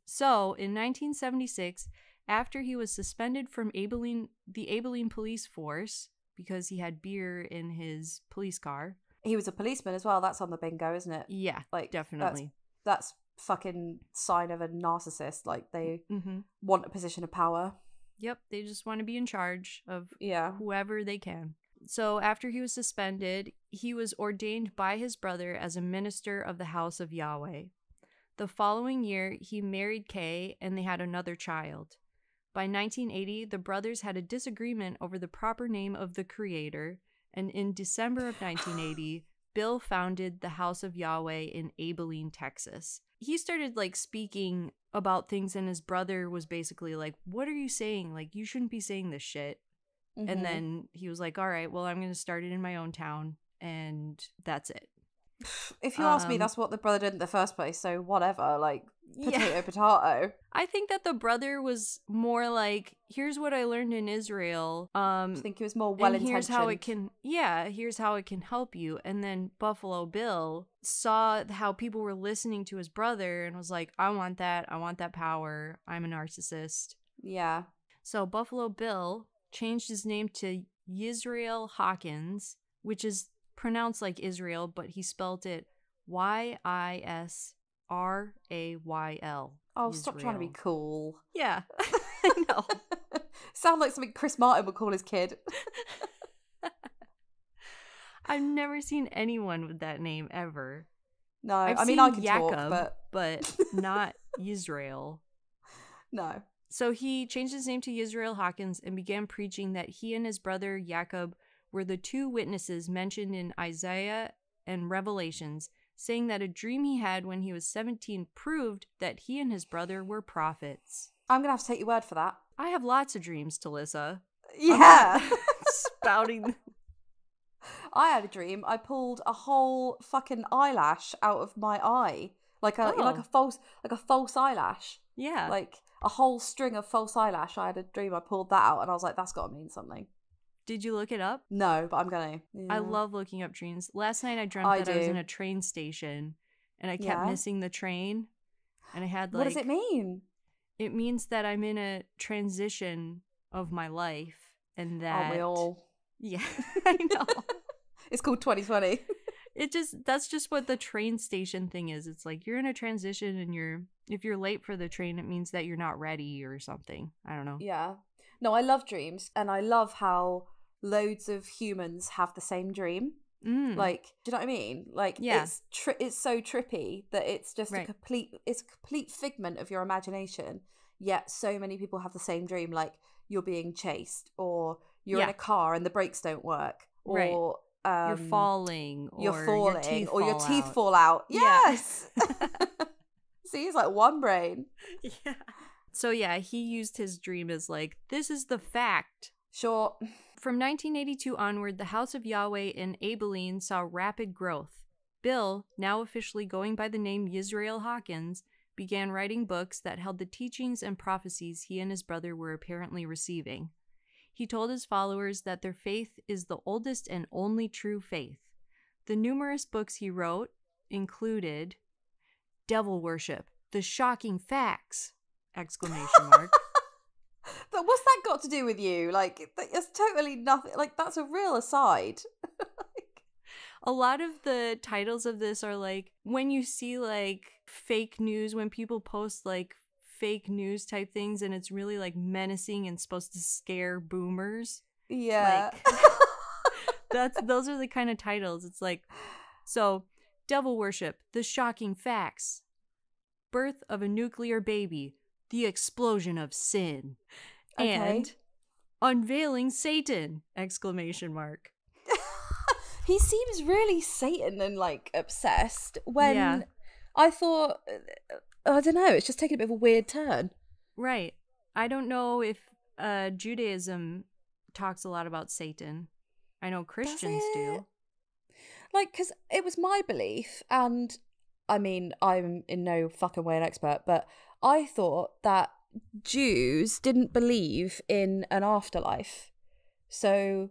So, in 1976, after he was suspended from the Abilene police force because he had beer in his police car. He was a policeman as well. That's on the bingo, isn't it? Yeah, like definitely. That's fucking sign of a narcissist. Like, they want a position of power. Yep, they just want to be in charge of whoever they can. So after he was suspended, he was ordained by his brother as a minister of the House of Yahweh. The following year, he married Kay and they had another child. By 1980, the brothers had a disagreement over the proper name of the creator, and in December of 1980, Bill founded the House of Yahweh in Abilene, Texas. He started like speaking about things and his brother was basically like, what are you saying? Like, you shouldn't be saying this shit. And then he was like, all right, well, I'm going to start it in my own town and that's it. If you ask me, that's what the brother did in the first place, so whatever, like, potato. I think that the brother was more like, here's what I learned in Israel. I think he was more well-intentioned. Here's how it can help you. And then Buffalo Bill saw how people were listening to his brother and was like, I want that power. I'm a narcissist. Yeah. So Buffalo Bill changed his name to Yisrael Hawkins, which is pronounced like Israel, but he spelled it Yisrael. Oh, stop trying to be cool. Yeah, I know. Sound like something Chris Martin would call his kid. I've never seen anyone with that name ever. No, I can Jacob, talk, but not Yisrael. No. So he changed his name to Yisrael Hawkins and began preaching that he and his brother Jacob were the 2 witnesses mentioned in Isaiah and Revelations, saying that a dream he had when he was 17 proved that he and his brother were prophets. I'm going to have to take your word for that. I have lots of dreams, Talicza. Yeah. Spouting. I had a dream. I pulled a whole fucking eyelash out of my eye. Like a false eyelash. Yeah. Like a whole string of false eyelash. I had a dream. I pulled that out and I was like, that's got to mean something. Did you look it up? No, but I'm going to. Yeah. I love looking up dreams. Last night I dreamt that I was in a train station and I kept missing the train. And I had like... What does it mean? It means that I'm in a transition of my life and that... Aren't we all? Yeah, I know. It's called 2020. That's just what the train station thing is. It's like you're in a transition and if you're late for the train, it means that you're not ready or something. I don't know. Yeah. No, I love dreams and I love how loads of humans have the same dream. Like, do you know what I mean? Like, it's so trippy that it's just a complete figment of your imagination, yet so many people have the same dream. Like, you're being chased, or you're in a car and the brakes don't work, or you're falling, or your teeth fall out. Yes. See, it's like one brain. Yeah. So yeah, he used his dream as like, this is the fact. Sure. From 1982 onward, the House of Yahweh in Abilene saw rapid growth. Bill, now officially going by the name Yisrael Hawkins, began writing books that held the teachings and prophecies he and his brother were apparently receiving. He told his followers that their faith is the oldest and only true faith. The numerous books he wrote included Devil Worship, The Shocking Facts! ! But what's that got to do with you? Like, it's totally nothing. Like, that's a real aside. A lot of the titles of this are like, when you see like fake news, when people post like fake news type things, and it's really like menacing and supposed to scare boomers. Yeah. Like, those are the kind of titles. It's like, so Devil Worship, The Shocking Facts, Birth of a Nuclear Baby, The Explosion of Sin, and Unveiling Satan! ! He seems really Satan and like obsessed when I thought, I don't know, it's just taken a bit of a weird turn. Right. I don't know if Judaism talks a lot about Satan. I know Christians do. Like, because it was my belief, and I mean, I'm in no fucking way an expert, but I thought that Jews didn't believe in an afterlife. So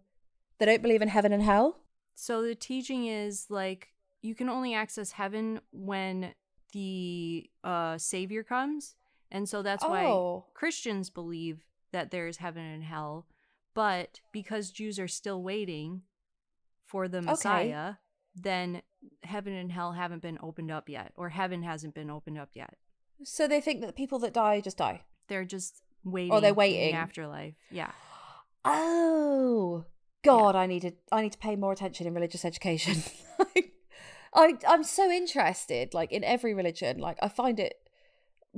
they don't believe in heaven and hell. So the teaching is like, you can only access heaven when the Savior comes. And so that's why Christians believe that there is heaven and hell. But because Jews are still waiting for the Messiah, then heaven and hell haven't been opened up yet, or heaven hasn't been opened up yet. So they think that the people that die just die. They're just waiting. Or they're waiting. In the afterlife. Yeah. Oh, God, yeah. I need to pay more attention in religious education. I'm so interested, like, in every religion. Like, I find it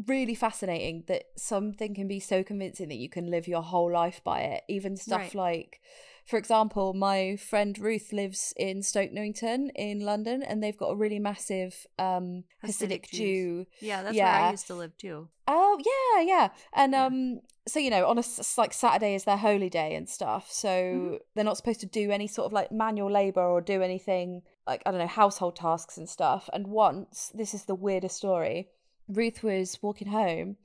really fascinating that something can be so convincing that you can live your whole life by it. Even stuff like, for example, my friend Ruth lives in Stoke Newington in London, and they've got a really massive Hasidic Jew. Yeah, that's where I used to live too. Oh, yeah. And so, you know, on like Saturday is their holy day and stuff. So they're not supposed to do any sort of like manual labor or do anything like, I don't know, household tasks and stuff. And once, this is the weirdest story, Ruth was walking home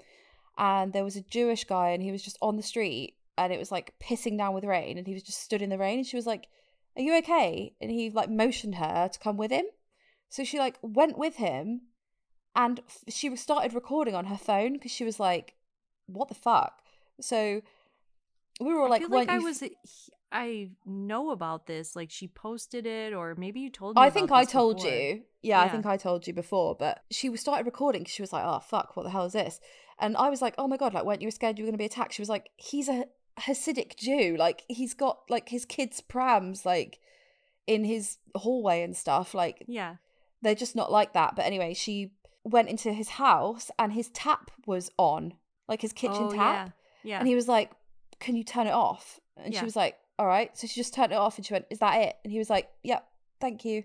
and there was a Jewish guy and he was just on the street and it was like pissing down with rain and he was just stood in the rain and she was like, "Are you okay?" And he like motioned her to come with him. So she like went with him and she started recording on her phone because she was like, what the fuck? So we were all like, I know about this. Like, she posted it, or maybe you told me. I think I told you. Yeah, I think I told you before. But she started recording because she was like, "Oh fuck, what the hell is this?" And I was like, "Oh my God, like, weren't you scared you were going to be attacked?" She was like, "He's a Hasidic Jew. Like, he's got like his kids' prams like in his hallway and stuff. Like, yeah, they're just not like that." But anyway, she went into his house and his tap was on, like his kitchen tap. Yeah. And he was like, "Can you turn it off?" And she was like, "All right." So she just turned it off and she went, "Is that it?" And he was like, "Yep, thank you."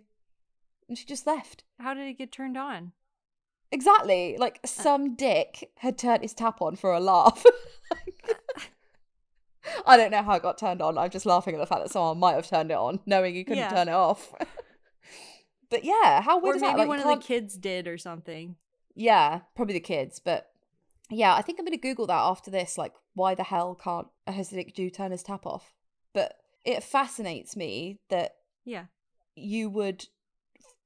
And she just left. How did it get turned on? Exactly. Like some dick had turned his tap on for a laugh. I don't know how it got turned on. I'm just laughing at the fact that someone might have turned it on knowing you couldn't turn it off. But yeah, how weird is that? Or maybe one of the kids did or something. Yeah, probably the kids. But yeah, I think I'm going to Google that after this. Like, why the hell can't a Hasidic Jew turn his tap off? But it fascinates me that you would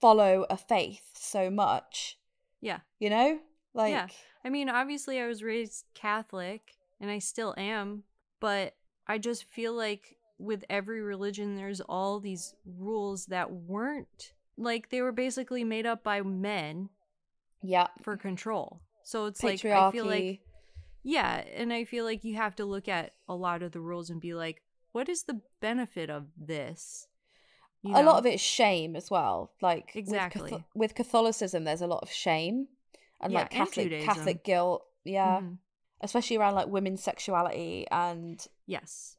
follow a faith so much. Yeah. You know? Like, yeah. I mean, obviously I was raised Catholic and I still am, but I just feel like with every religion there's all these rules that weren't, like, they were basically made up by men for control. So it's like, I feel like, and I feel like you have to look at a lot of the rules and be like, what is the benefit of this? You know? A lot of it's shame as well. Like, exactly. With Catholicism, there's a lot of shame and like Catholic guilt. Yeah. Mm-hmm. especially around like women's sexuality and yes,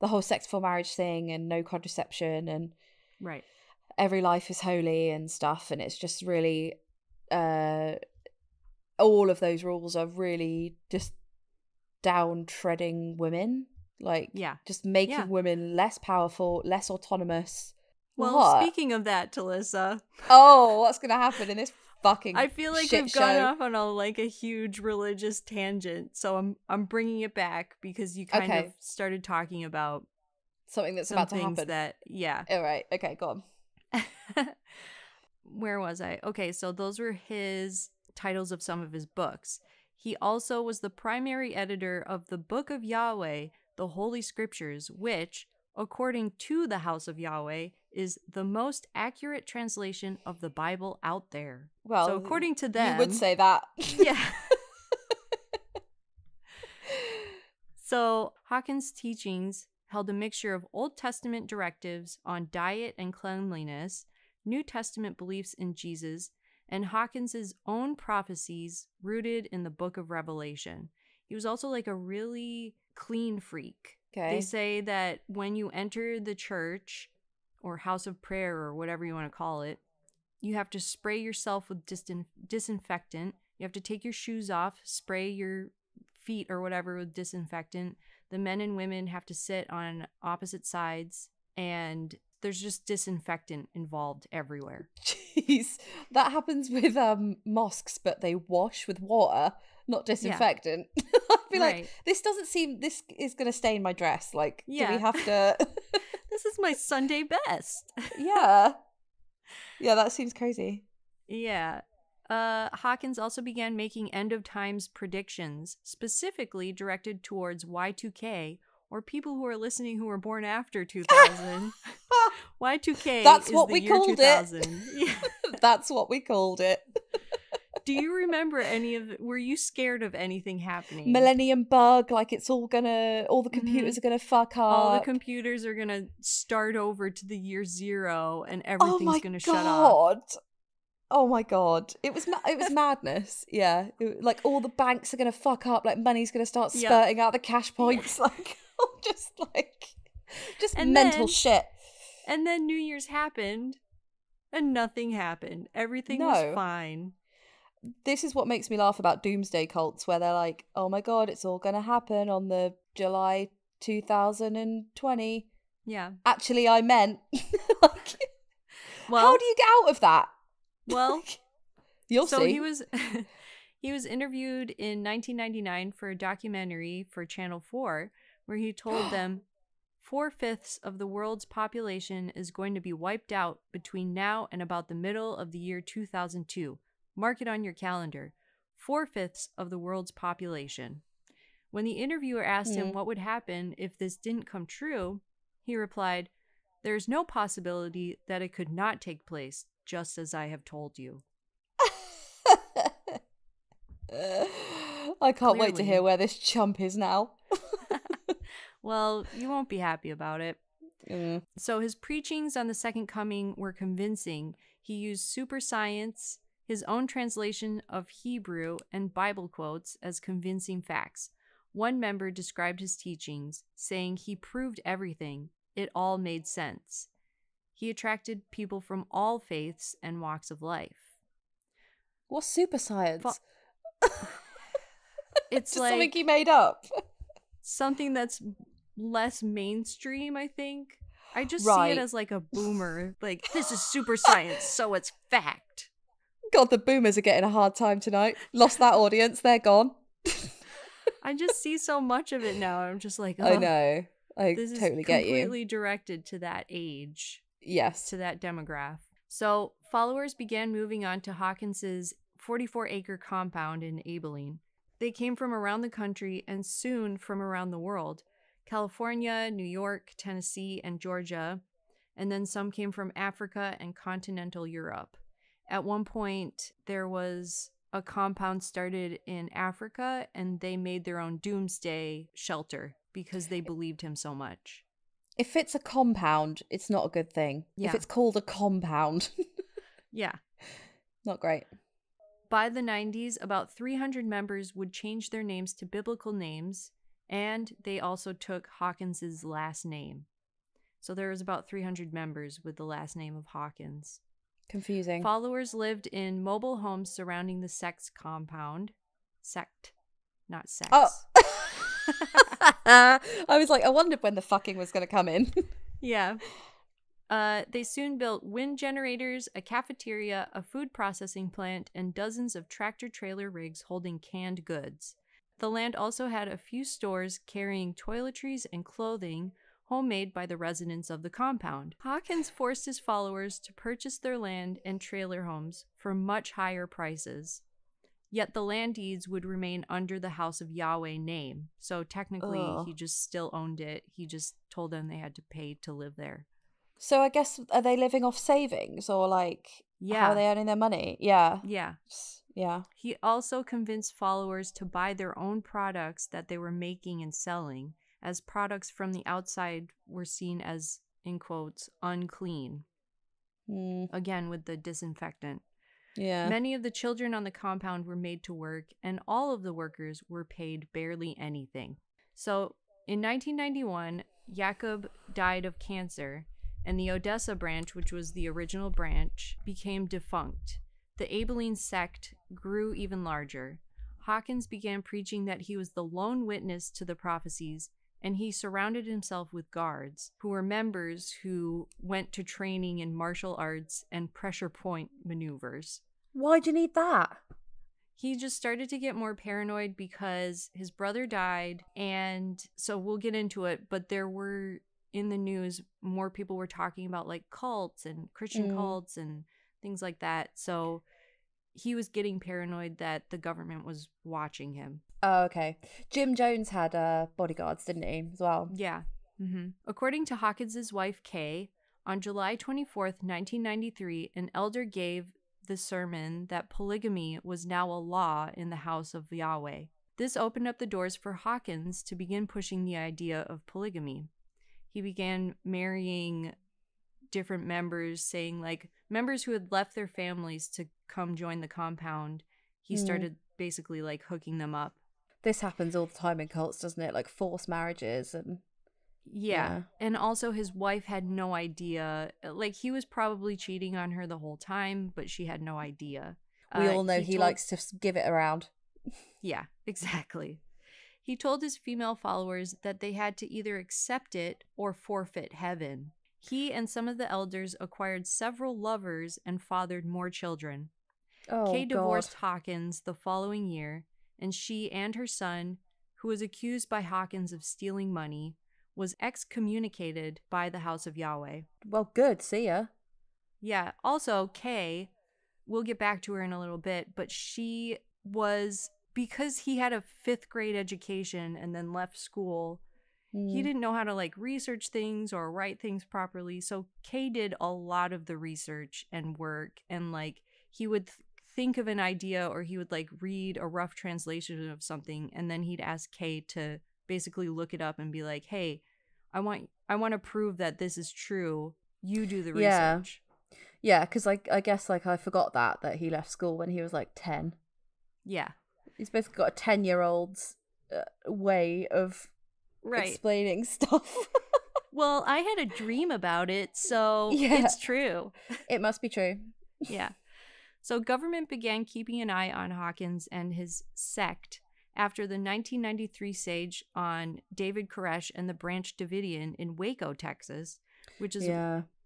the whole sex before marriage thing and no contraception and right, every life is holy and stuff. And it's just really all of those rules are really just downtreading women, like just making women less powerful, less autonomous. Well, speaking of that, Talicza, what's gonna happen in this fucking I feel like shit we've show? gone off on a huge religious tangent, so I'm bringing it back because you kind of started talking about something that's about to happen. All right, okay, go on. Where was I? Okay, so those were his titles of some of his books. He also was the primary editor of the Book of Yahweh, the Holy Scriptures, which, according to the House of Yahweh, is the most accurate translation of the Bible out there. Well, so according to them, you would say that. Yeah. So Hawkins' teachings held a mixture of Old Testament directives on diet and cleanliness, New Testament beliefs in Jesus, and Hawkins's own prophecies rooted in the Book of Revelation. He was also like a really clean freak. Okay. They say that when you enter the church or house of prayer or whatever you want to call it, you have to spray yourself with disinfectant. You have to take your shoes off, spray your feet or whatever with disinfectant. The men and women have to sit on opposite sides, and there's just disinfectant involved everywhere. Jeez, that happens with mosques, but they wash with water, not disinfectant. I'd be like, this is going to stain my dress. Like, do we have to... This is my Sunday best. Yeah, that seems crazy. Yeah. Hawkins also began making end-of-times predictions, specifically directed towards Y2K, or people who are listening who were born after 2000. Y2K That's is what the we year called 2000. It. That's what we called it. Do you remember any of it? Were you scared of anything happening? Millennium bug, like it's all the computers are gonna fuck up. All the computers are gonna start over to the year 0 and everything's gonna shut off. Oh my god. It was madness. Yeah. Like all the banks are gonna fuck up, like money's gonna start spurting out the cash points, like just mental shit. And then New Year's happened and nothing happened. Everything was fine. This is what makes me laugh about doomsday cults, where they're like, oh my god, it's all gonna happen on the July 2020. Yeah. Actually, I meant how do you get out of that? Well, you'll see. He was interviewed in 1999 for a documentary for Channel 4, where he told them 4/5 of the world's population is going to be wiped out between now and about the middle of the year 2002. Mark it on your calendar. 4/5 of the world's population. When the interviewer asked him what would happen if this didn't come true, he replied, "There's no possibility that it could not take place, just as I have told you." I can't wait to hear where this chump is now. Well, you won't be happy about it. So his preachings on the Second Coming were convincing. He used super science, his own translation of Hebrew, and Bible quotes as convincing facts. One member described his teachings, saying he proved everything. It all made sense. He attracted people from all faiths and walks of life. What's super science? It's just like something he made up. Something that's less mainstream, I think. I just see it as like a boomer. Like, this is super science, so it's fact. God, the boomers are getting a hard time tonight. Lost that audience, they're gone. I just see so much of it now. I'm just like, I know. I this totally is get you. completely directed to that age. Yes. To that demographic. So followers began moving on to Hawkins's 44-acre compound in Abilene. They came from around the country and soon from around the world. California, New York, Tennessee, and Georgia. And then some came from Africa and continental Europe. At one point, there was a compound started in Africa, and they made their own doomsday shelter because they believed him so much. If it's a compound, it's not a good thing. Yeah. If it's called a compound. Yeah. Not great. By the 90s, about 300 members would change their names to biblical names, and they also took Hawkins's last name. So there was about 300 members with the last name of Hawkins. Confusing. Followers lived in mobile homes surrounding the sect's compound. Sect, not sex. Oh. I was like, I wondered when the fucking was going to come in. Yeah. They soon built wind generators, a cafeteria, a food processing plant, and dozens of tractor-trailer rigs holding canned goods. The land also had a few stores carrying toiletries and clothing homemade by the residents of the compound. Hawkins forced his followers to purchase their land and trailer homes for much higher prices. Yet the land deeds would remain under the House of Yahweh name. So technically, he just still owned it. He just told them they had to pay to live there. So I guess, are they living off savings or like, how are they earning their money? Yeah. Yeah. Yeah. He also convinced followers to buy their own products that they were making and selling, as products from the outside were seen as, in quotes, unclean. Again, with the disinfectant. Yeah. Many of the children on the compound were made to work, and all of the workers were paid barely anything. So, in 1991, Jakob died of cancer, and the Odessa branch, which was the original branch, became defunct. The Abilene sect grew even larger. Hawkins began preaching that he was the lone witness to the prophecies, and he surrounded himself with guards, who were members who went to training in martial arts and pressure point maneuvers. Why'd you need that? He just started to get more paranoid because his brother died, and so we'll get into it, but there were, in the news, more people were talking about like cults and Christian cults and things like that. So he was getting paranoid that the government was watching him. Oh, okay. Jim Jones had bodyguards, didn't he, as well? Yeah. According to Hawkins's wife, Kay, on July 24th, 1993, an elder gave the sermon that polygamy was now a law in the House of Yahweh. This opened up the doors for Hawkins to begin pushing the idea of polygamy. He began marrying different members, saying like members who had left their families to come join the compound. He started basically like hooking them up. This happens all the time in cults, doesn't it? Like forced marriages and... Yeah. And also his wife had no idea. Like he was probably cheating on her the whole time, but she had no idea. We all know he likes to give it around. Yeah, exactly. He told his female followers that they had to either accept it or forfeit heaven. He and some of the elders acquired several lovers and fathered more children. Kay divorced Hawkins the following year, and she and her son, who was accused by Hawkins of stealing money, was excommunicated by the House of Yahweh. Well, good. See ya. Yeah. Also, Kay, we'll get back to her in a little bit, but she was, because he had a 5th grade education and then left school, he didn't know how to like research things or write things properly. So Kay did a lot of the research and work, and like he would think of an idea, or he would like read a rough translation of something, and then he'd ask Kay to basically look it up and be like, hey, I want to prove that this is true. You do the research. Yeah, because I guess like I forgot that he left school when he was like 10. Yeah. He's basically got a 10-year-old's way of explaining stuff. Well, I had a dream about it, so it's true. It must be true. Yeah. So government began keeping an eye on Hawkins and his sect after the 1993 siege on David Koresh and the Branch Davidian in Waco, Texas, which is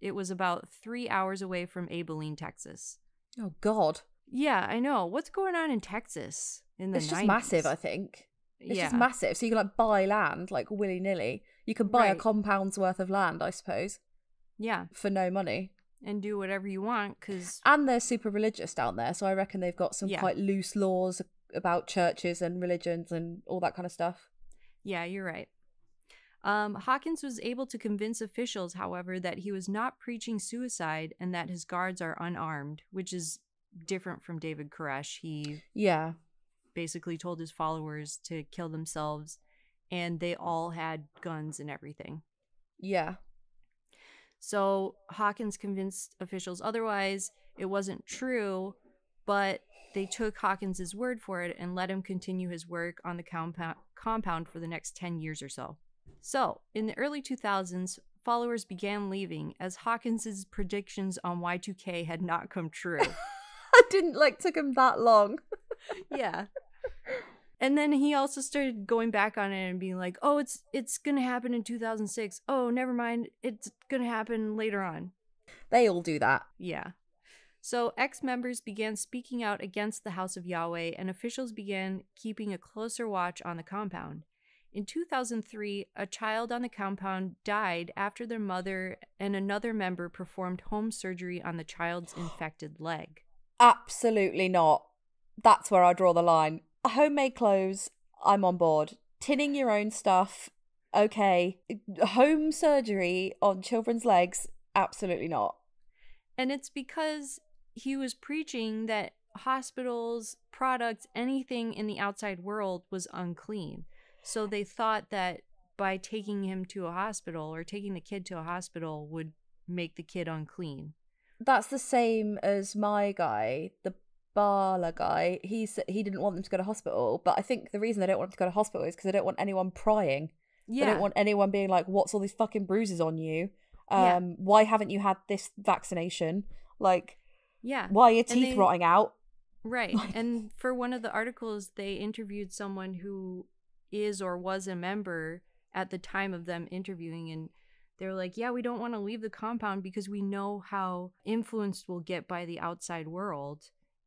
it was about 3 hours away from Abilene, Texas. Oh, God. Yeah, I know. What's going on in Texas in the 90s? It's just massive, I think. It's just massive. So you can like buy land like willy-nilly. You can buy a compound's worth of land, I suppose. Yeah. For no money. And do whatever you want, because... And they're super religious down there, so I reckon they've got some quite loose laws about churches and religions and all that kind of stuff. Yeah, you're right. Hawkins was able to convince officials, however, that he was not preaching suicide and that his guards are unarmed, which is different from David Koresh. He basically told his followers to kill themselves, and they all had guns and everything. Yeah. So Hawkins convinced officials otherwise. It wasn't true, but they took Hawkins's word for it and let him continue his work on the compound for the next 10 years or so. So, in the early 2000s, followers began leaving as Hawkins's predictions on Y2K had not come true. Took him that long. Yeah. And then he also started going back on it and being like, oh, it's going to happen in 2006. Oh, never mind. It's going to happen later on. They all do that. Yeah. So ex-members began speaking out against the House of Yahweh, and officials began keeping a closer watch on the compound. In 2003, a child on the compound died after their mother and another member performed home surgery on the child's infected leg. Absolutely not. That's where I draw the line. Homemade clothes, I'm on board. Tinning your own stuff, okay. Home surgery on children's legs, absolutely not. And it's because he was preaching that hospitals, products, anything in the outside world was unclean. So they thought that by taking him to a hospital or taking the kid to a hospital would make the kid unclean. That's the same as my guy, the Bala guy. He didn't want them to go to hospital, but I think the reason they don't want them to go to hospital is because they don't want anyone prying. Yeah. They don't want anyone being like, what's all these fucking bruises on you? Why haven't you had this vaccination? Like, yeah, why are your teeth rotting out? Right. And for one of the articles, they interviewed someone who is or was a member at the time of them interviewing, and they're like, yeah, we don't want to leave the compound because we know how influenced we'll get by the outside world,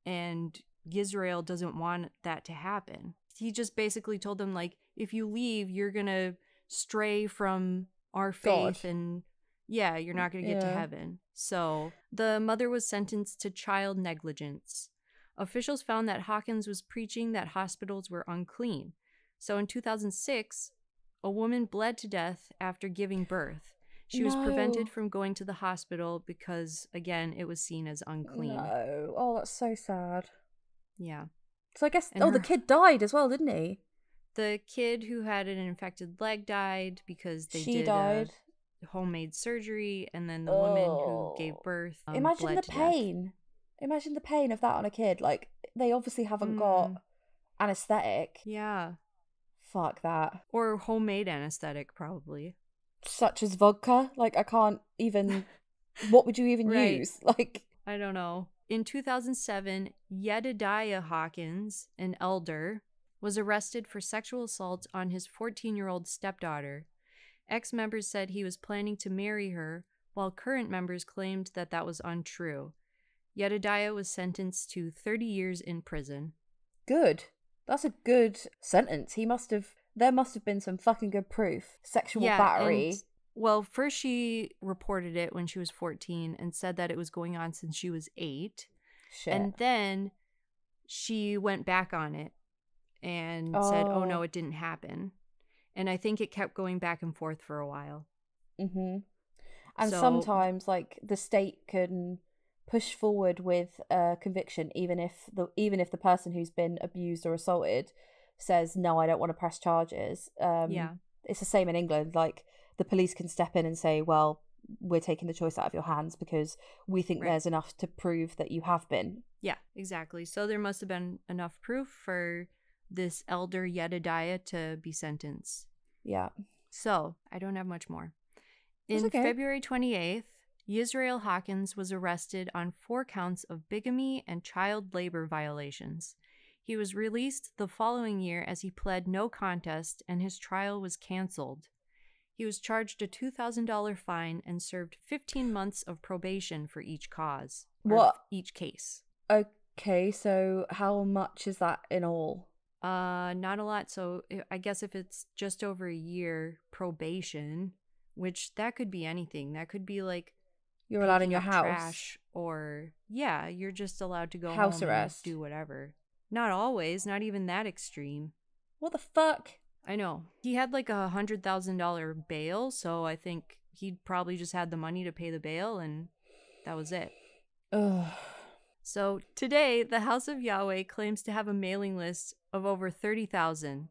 and Israel doesn't want that to happen. He just basically told them, like, if you leave, you're gonna stray from our faith. God. And yeah, you're not going to get to heaven. So the mother was sentenced to child negligence. Officials found that Hawkins was preaching that hospitals were unclean. So in 2006, a woman bled to death after giving birth. She was prevented from going to the hospital because, again, it was seen as unclean. No. Oh, that's so sad. Yeah. So I guess, the kid died as well, didn't he? The kid who had an infected leg died because she died. Homemade surgery, and then the woman who gave birth imagine the pain death. Imagine the pain of that on a kid. Like, they obviously haven't got anesthetic. Yeah, fuck that. Or homemade anesthetic, probably, such as vodka. Like, I can't even what would you even use? Like, I don't know. In 2007, Adaya Hawkins, an elder, was arrested for sexual assault on his 14-year-old stepdaughter. Ex-members said he was planning to marry her, while current members claimed that that was untrue. Adaya was sentenced to 30 years in prison. Good. That's a good sentence. There must have been some fucking good proof. Sexual battery. Well, first she reported it when she was 14 and said that it was going on since she was 8. Shit. And then she went back on it and said, oh no, it didn't happen. And I think it kept going back and forth for a while. Mm-hmm. And sometimes, like, the state can push forward with a conviction, even if the person who's been abused or assaulted says, no, I don't want to press charges. It's the same in England. Like, the police can step in and say, well, we're taking the choice out of your hands because we think there's enough to prove that you have been. Yeah, exactly. So there must have been enough proof for this elder Adaya to be sentenced. Yeah. So, I don't have much more. In February 28th, Yisrael Hawkins was arrested on 4 counts of bigamy and child labor violations. He was released the following year as he pled no contest and his trial was canceled. He was charged a $2,000 fine and served 15 months of probation for each cause. Each case. Okay, so how much is that in all? Not a lot. So I guess if it's just over a year probation, which that could be anything. That could be like you're allowed in your house, trash, or you're just allowed to go house home arrest, and do whatever. Not always. Not even that extreme. What the fuck? I know. He had like $100,000 bail, so I think he probably just had the money to pay the bail, and that was it. Ugh. So today, the House of Yahweh claims to have a mailing list of over 30,000,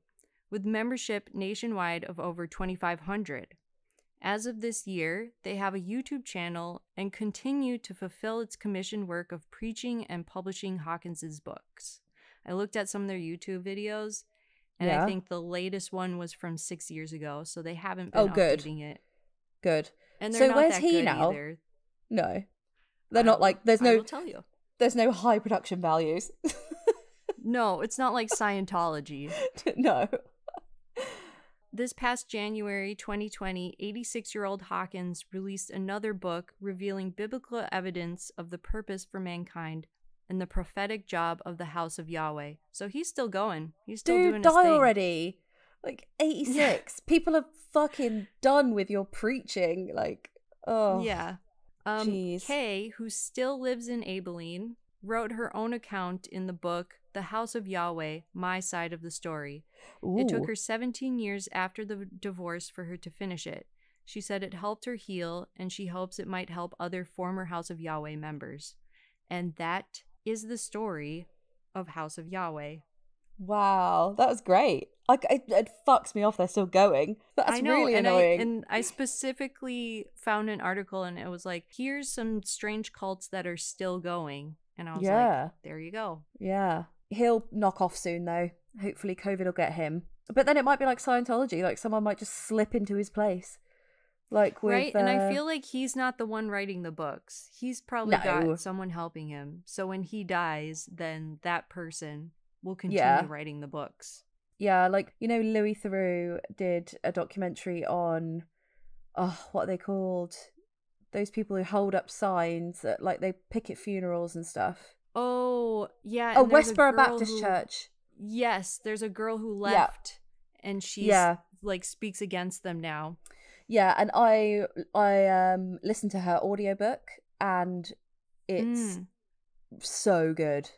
with membership nationwide of over 2,500. As of this year, they have a YouTube channel and continue to fulfill its commissioned work of preaching and publishing Hawkins's books. I looked at some of their YouTube videos, and I think the latest one was from 6 years ago, so they haven't been updating it. Good. And they're not where's that he good now? either. No. They're not like, I will tell you. There's no high production values. No, it's not like Scientology. No. This past January 2020, 86-year-old Hawkins released another book revealing biblical evidence of the purpose for mankind and the prophetic job of the House of Yahweh. So he's still going. He's still doing his thing. Dude, die already. Like, 86. People are fucking done with your preaching. Like, oh. Yeah. Kay, who still lives in Abilene, wrote her own account in the book The House of Yahweh, My Side of the Story. Ooh. It took her 17 years after the divorce for her to finish it. She said it helped her heal, and she hopes it might help other former House of Yahweh members. And that is the story of House of Yahweh. Wow, that was great. It fucks me off they're still going. That's really annoying. And I specifically found an article, and it was like, here's some strange cults that are still going. And I was like, there you go. Yeah. He'll knock off soon, though. Hopefully COVID will get him. But then it might be like Scientology. Like, someone might just slip into his place. Like with, right? And I feel like he's not the one writing the books. He's probably got someone helping him. So when he dies, then that person will continue writing the books. Yeah, like, you know, Louis Theroux did a documentary on, what are they called? Those people who hold up signs that, like, they picket funerals and stuff. Oh, yeah. Oh, Westboro Baptist Church. Yes, there's a girl who left, and she's, like, speaks against them now. Yeah, and I listened to her audiobook, and it's so good.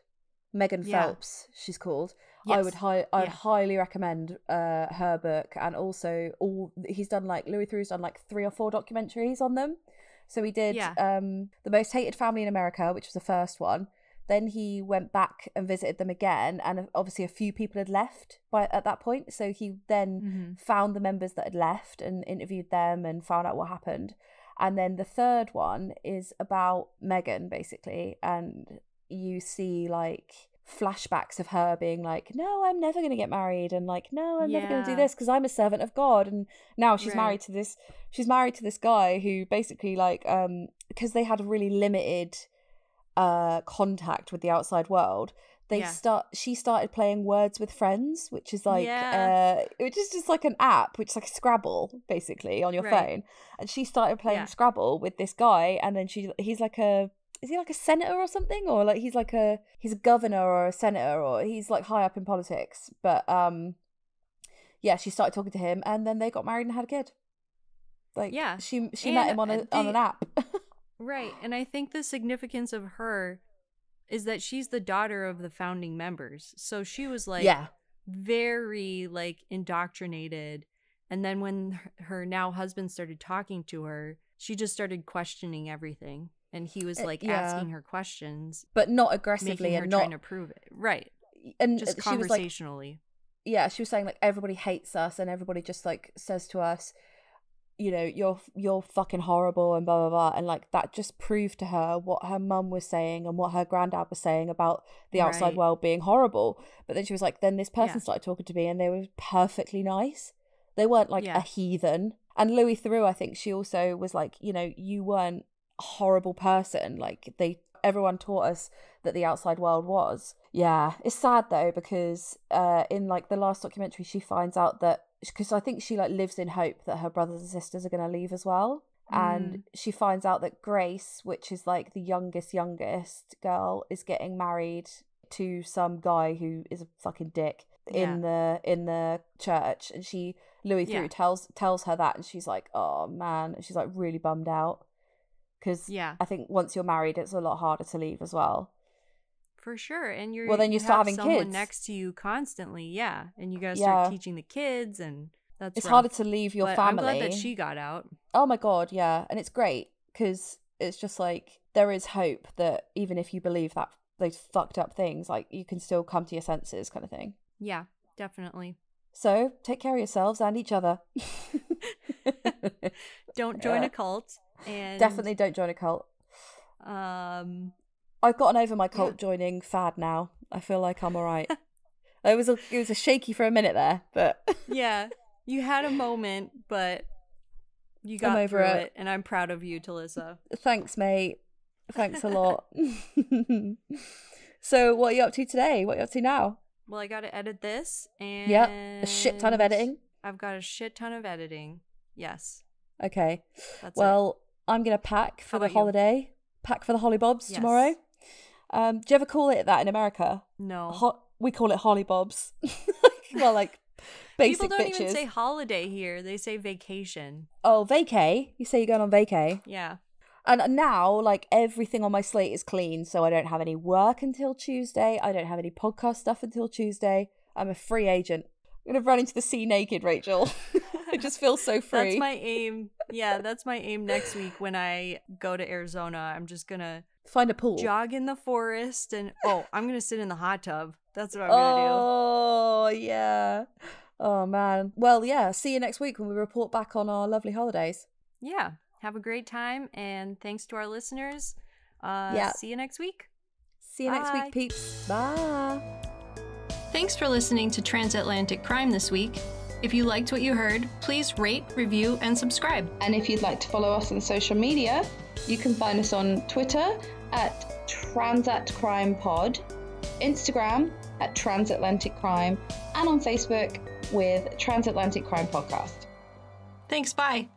Megan Phelps, she's called. Yes. I would highly recommend her book, and also he's done, like, Louis Theroux's done like 3 or 4 documentaries on them. So he did The Most Hated Family in America, which was the first one. Then he went back and visited them again, and obviously a few people had left at that point. So he then found the members that had left and interviewed them and found out what happened. And then the third one is about Megan, basically, and you see, like, flashbacks of her being like, no, I'm never going to get married, and like, no, I'm never going to do this because I'm a servant of God. And now she's married to this guy who basically, like, because they had a really limited contact with the outside world, she started playing Words with Friends, which is like which is just like an app, which is like a Scrabble basically on your phone. And she started playing Scrabble with this guy, and then he's like is he like a senator or something, or like he's a governor or a senator, or he's like high up in politics. But she started talking to him, and then they got married and had a kid. Like, she met him on an app. Right. And I think the significance of her is that she's the daughter of the founding members. So she was like very like indoctrinated. And then when her now husband started talking to her, she just started questioning everything. And he was like asking her questions, but not aggressively, and not trying to prove it. Right. And just conversationally. She was saying, like, everybody hates us, and everybody just, like, says to us, you know, you're fucking horrible, and blah, blah, blah. And, like, that just proved to her what her mum was saying and what her granddad was saying about the outside world being horrible. But then she was like, then this person started talking to me, and they were perfectly nice. They weren't, like, a heathen. And Louis Theroux, I think she also was like, you know, you weren't a horrible person. Like, everyone taught us that the outside world was. Yeah, it's sad though, because in like the last documentary, she finds out that, because I think she like lives in hope that her brothers and sisters are going to leave as well. And she finds out that Grace, which is like the youngest girl, is getting married to some guy who is a fucking dick in the church. And Louis Theroux tells her that, and she's like, oh man, and she's like really bummed out, because I think once you're married, it's a lot harder to leave as well. For sure. And you start having someone kids next to you constantly, and you gotta start teaching the kids, and it's rough. Harder to leave your family. I'm glad that she got out. Oh my god, yeah. And it's great, because it's just like, there is hope that even if you believe that those fucked up things, like, you can still come to your senses, kind of thing. Yeah, definitely. So take care of yourselves and each other. Don't join a cult. And definitely don't join a cult. I've gotten over my cult joining fad now. I feel like I'm all right. It was a shaky for a minute there, but yeah, you had a moment, but you got through it, and I'm proud of you, Talicza. Thanks, mate. Thanks a lot. So, what are you up to today? What are you up to now? Well, I got to edit this, and a shit ton of editing. I've got a shit ton of editing. Yes. Okay. I'm gonna pack for the holiday. Pack for the hollybobs tomorrow. Do you ever call it that in America? No. We call it hollybobs. Well, like basic people don't bitches. even say holiday here. They say vacation. Oh, vacay. You say you're going on vacay. Yeah. And now, like, everything on my slate is clean, so I don't have any work until Tuesday. I don't have any podcast stuff until Tuesday. I'm a free agent. I'm going to run into the sea naked, Rachel. I just feel so free. That's my aim. Yeah, that's my aim next week when I go to Arizona. I'm just going to find a pool. Jog in the forest, and I'm going to sit in the hot tub. That's what I'm going to do. Oh, yeah. Oh, man. Well, yeah, see you next week when we report back on our lovely holidays. Yeah. Have a great time, and thanks to our listeners. See you next week. See you next week, peeps. Bye. Thanks for listening to Transatlantic Crime this week. If you liked what you heard, please rate, review, and subscribe. And if you'd like to follow us on social media, you can find us on Twitter at TransatCrimePod, Instagram at Transatlantic Crime, and on Facebook with Transatlantic Crime Podcast. Thanks, bye.